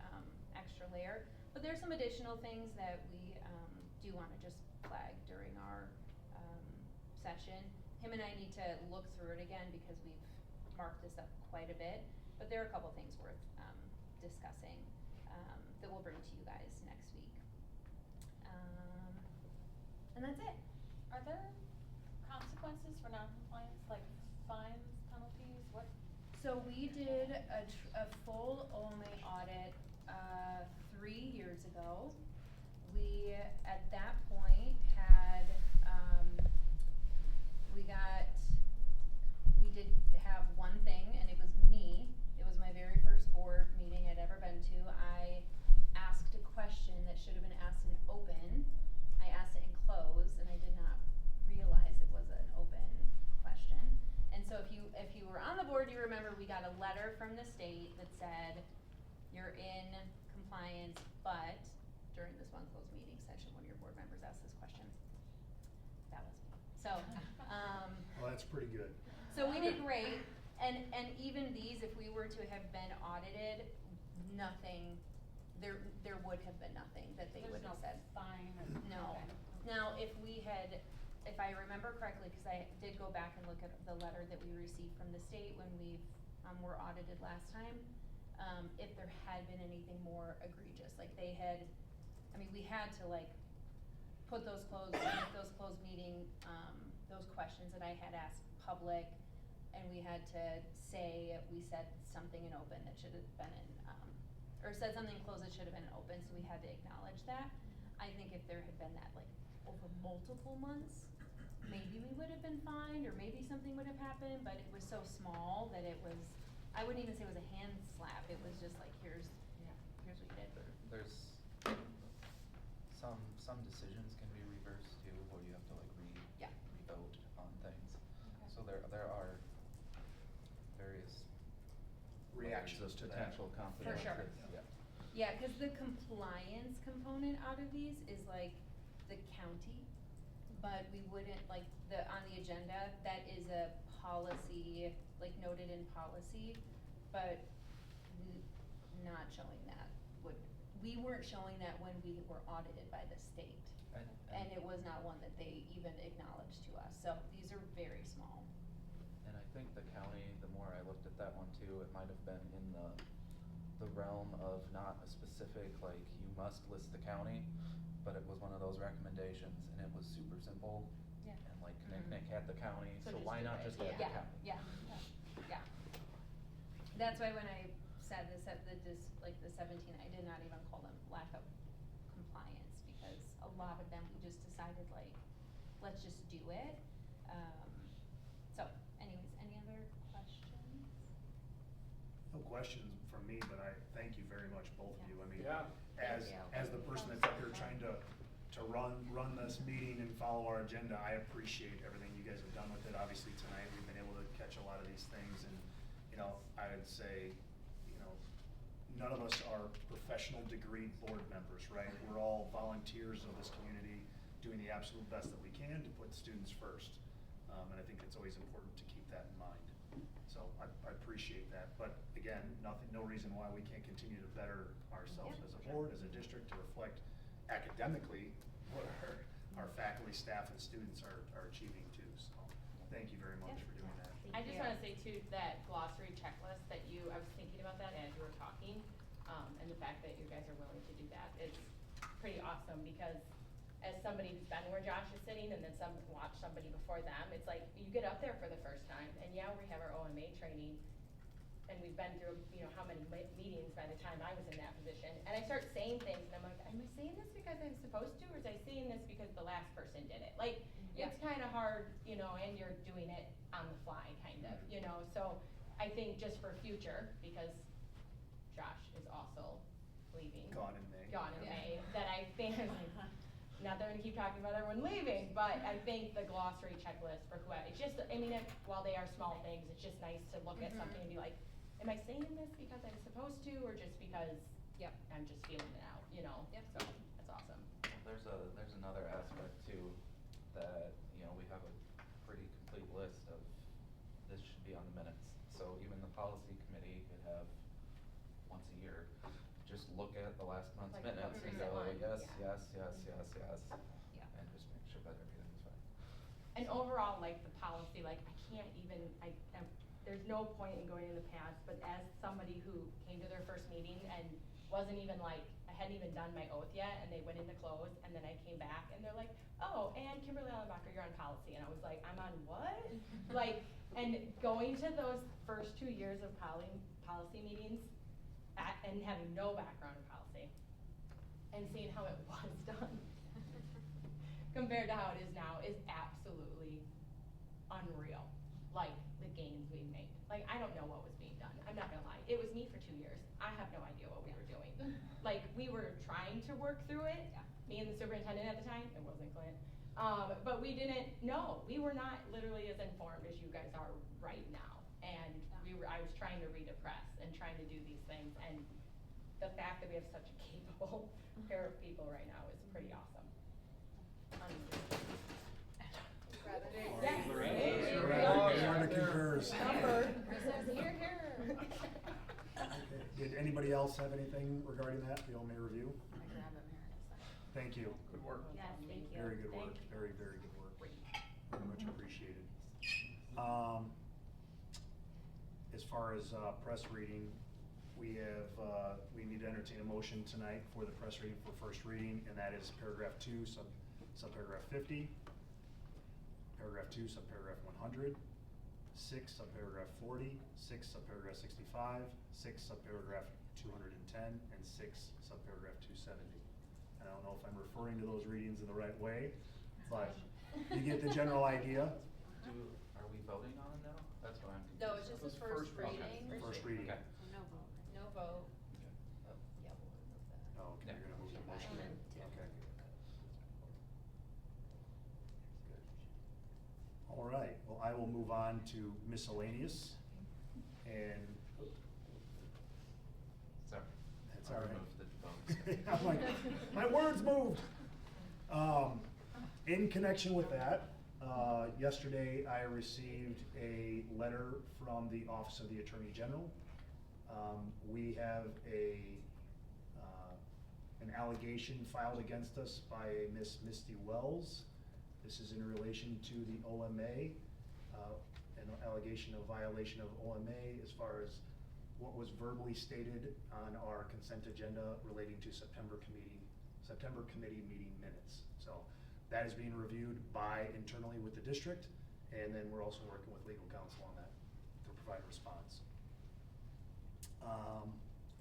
extra layer. But there's some additional things that we, do wanna just flag during our, session. Him and I need to look through it again because we've marked this up quite a bit, but there are a couple things worth, discussing, that we'll bring to you guys next week. And that's it. Are there consequences for non-compliance, like fines, penalties, what? So we did a full OMA audit, 3 years ago. We, at that point, had, we did have one thing, and it was me. It was my very first board meeting I'd ever been to. I asked a question that should have been asked in open. I asked it in closed, and I did not realize it was an open question. And so if you were on the board, you remember we got a letter from the state that said, you're in compliance, but during this one closed meeting session, one of your board members asked this question. That was me. So, Well, that's pretty good. so we did great, and even these, if we were to have been audited, nothing, there would have been nothing that they would have said. There's no fine or? No. Okay. Now, if I remember correctly, cause I did go back and look at the letter that we received from the state when we were audited last time, if there had been anything more egregious, like we had to like put those closed meeting, those questions that I had asked public, and we had to say, we said something in open that should have been in, or said something closed that should have been in open, so we had to acknowledge that. I think if there had been that like over multiple months, maybe we would have been fined, or maybe something would have happened, but it was so small that it was, I wouldn't even say it was a hand slap, it was just like, here's what you did. There's some decisions can be reversed too, where you have to like re-vote on things. Okay. So there are various Reactions to that. potential conflicts. sure. Yeah. Yeah, cause the compliance component out of these is like the county, but we wouldn't, like, on the agenda, that is a policy, like noted in policy, but not showing that. We weren't showing that when we were audited by the state. And it was not one that they even acknowledged to us, so these are very small. And I think the county, the more I looked at that one too, it might have been in the realm of not a specific, like, you must list the county, but it was one of those recommendations, and it was super simple. Yeah. And like Nick had the county, So so just why do not it. just add the county? Yeah, That's why when I said this at the like the 17, I did not even call them lack of compliance, because a lot of them, we just decided like, let's just do it. So anyways, any other questions? No questions from me, but I thank you very much, both of you. I mean, Yeah. as the person that's up here trying to run this meeting and follow our agenda, I appreciate everything you guys have done with it. Obviously tonight, we've been able to catch a lot of these things, and, you know, I would say, you know, none of us are professional degree board members, right? We're all volunteers of this community, doing the absolute best that we can to put students first. And I think it's always important to keep that in mind. So I appreciate that, but again, no reason why we can't continue to better ourselves as a board, as a district, to reflect academically what our faculty, staff, and students are achieving too. So thank you very much for doing that. I just wanna say too, that glossary checklist that I was thinking about that as you were talking, and the fact that you guys are willing to do that, it's pretty awesome, because as somebody who's been where Josh is sitting and then watch somebody before them, it's like, you get up there for the first time, and yeah, we have our OMA training, and we've been through, you know, how many meetings by the time I was in that position, and I start saying things, and I'm like, am I saying this because I'm supposed to, or is I saying this because the last person did it? Like, it's kinda hard, you know, and you're doing it on the fly, kind of, you know, so I think just for future, because Josh is also leaving. Gone in May. That I think, not that I'm gonna keep talking about everyone leaving, but I think the glossary checklist for it's just, I mean, while they are small things, it's just nice to look at something and be like, am I saying this because I'm supposed to, or just because I'm just feeling it out, you know? So, that's awesome. There's another aspect too, that, you know, we have a pretty complete list of, this should be on the minutes. So even the policy committee could have, once a year, just look at the last month's Like minutes what and recent go, one, yes, yeah. yes. And just make sure that everything is fine. And overall, like, the policy, like, I can't even, there's no point in going in the past, but as somebody who came to their first meeting and wasn't even like, I hadn't even done my oath yet, and they went into close, and then I came back, and they're like, oh, and Kimberly Allenbacher, you're on policy, and I was like, I'm on what? Like, and going to those first 2 years of policy meetings, and having no background in policy, and seeing how it was done, compared to how it is now, is absolutely unreal. Like, the gains we made. Like, I don't know what was being done, I'm not gonna lie, it was me for 2 years, I have no idea what we were doing. Like, we were trying to work through it, me and the superintendent at the time, it wasn't Clint, but we didn't know, we were not literally as informed as you guys are right now. And I was trying to read a press and trying to do these things, and the fact that we have such a capable pair of people right now is pretty awesome. Loretta concurs. Did anybody else have anything regarding that, the OMA review? Thank you. Good work. Yes, thank you. Very good work, very, very good work. Very much appreciated. As far as press reading, we need to entertain a motion tonight for the press reading for first reading, and that is paragraph 2, subparagraph 50, paragraph 2, subparagraph 100, 6, subparagraph 40, 6, subparagraph 65, 6, subparagraph 210, and 6, subparagraph 270. I don't know if I'm referring to those readings in the right way, but you get the general idea. Are we voting on them now? That's what I'm confused. No, it's just the first reading. Okay. First reading. Okay. No vote. No vote. Okay. Yeah, we'll remove that. Oh, okay, you're gonna move the motion. And then Okay. All right, well, I will move on to miscellaneous, and Sorry. That's I all right. removed the votes. I'm like, my words moved. In connection with that, yesterday I received a letter from the Office of the Attorney General We have an allegation filed against us by Miss Misty Wells. This is in relation to the OMA, an allegation of violation of OMA as far as what was verbally stated on our consent agenda relating to September committee meeting minutes. So that is being reviewed internally with the district, and then we're also working with legal counsel on that to provide a response.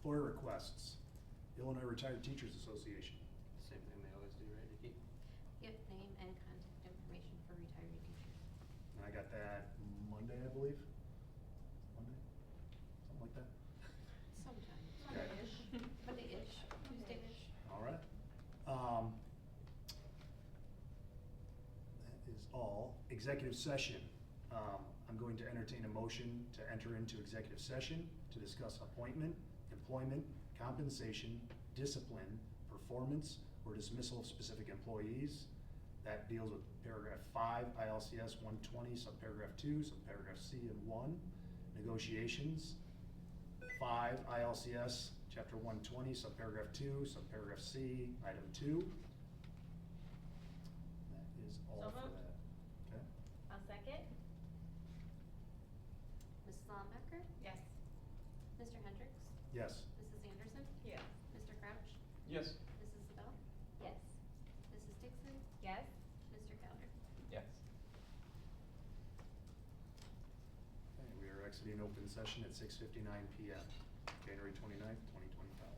FOIA requests, Illinois Retired Teachers Association. Same thing they always do, right, Nikki? Yep, name and contact information for retiree teachers. And I got that Monday, I believe. Monday, something like that. Sometimes. Okay. Monday-ish, Tuesday-ish. All right. That is all. Executive session. I'm going to entertain a motion to enter into executive session to discuss appointment, employment, compensation, discipline, performance, or dismissal of specific employees. That deals with paragraph 5, ILCS 120, subparagraph 2, subparagraph C and 1. Negotiations. 5, ILCS chapter 120, subparagraph 2, subparagraph C, item 2. That is all So for moved. that. Okay. I'll second. Mrs. Lawbacker? Yes. Mr. Hendricks? Yes. Mrs. Anderson? Yes. Mr. Crouch? Yes. Mrs. Sabel? Yes. Mrs. Dixon? Yes. Mr. Calder? Yes. Okay, we are exiting open session at 6:59 PM, January 29th, 2025.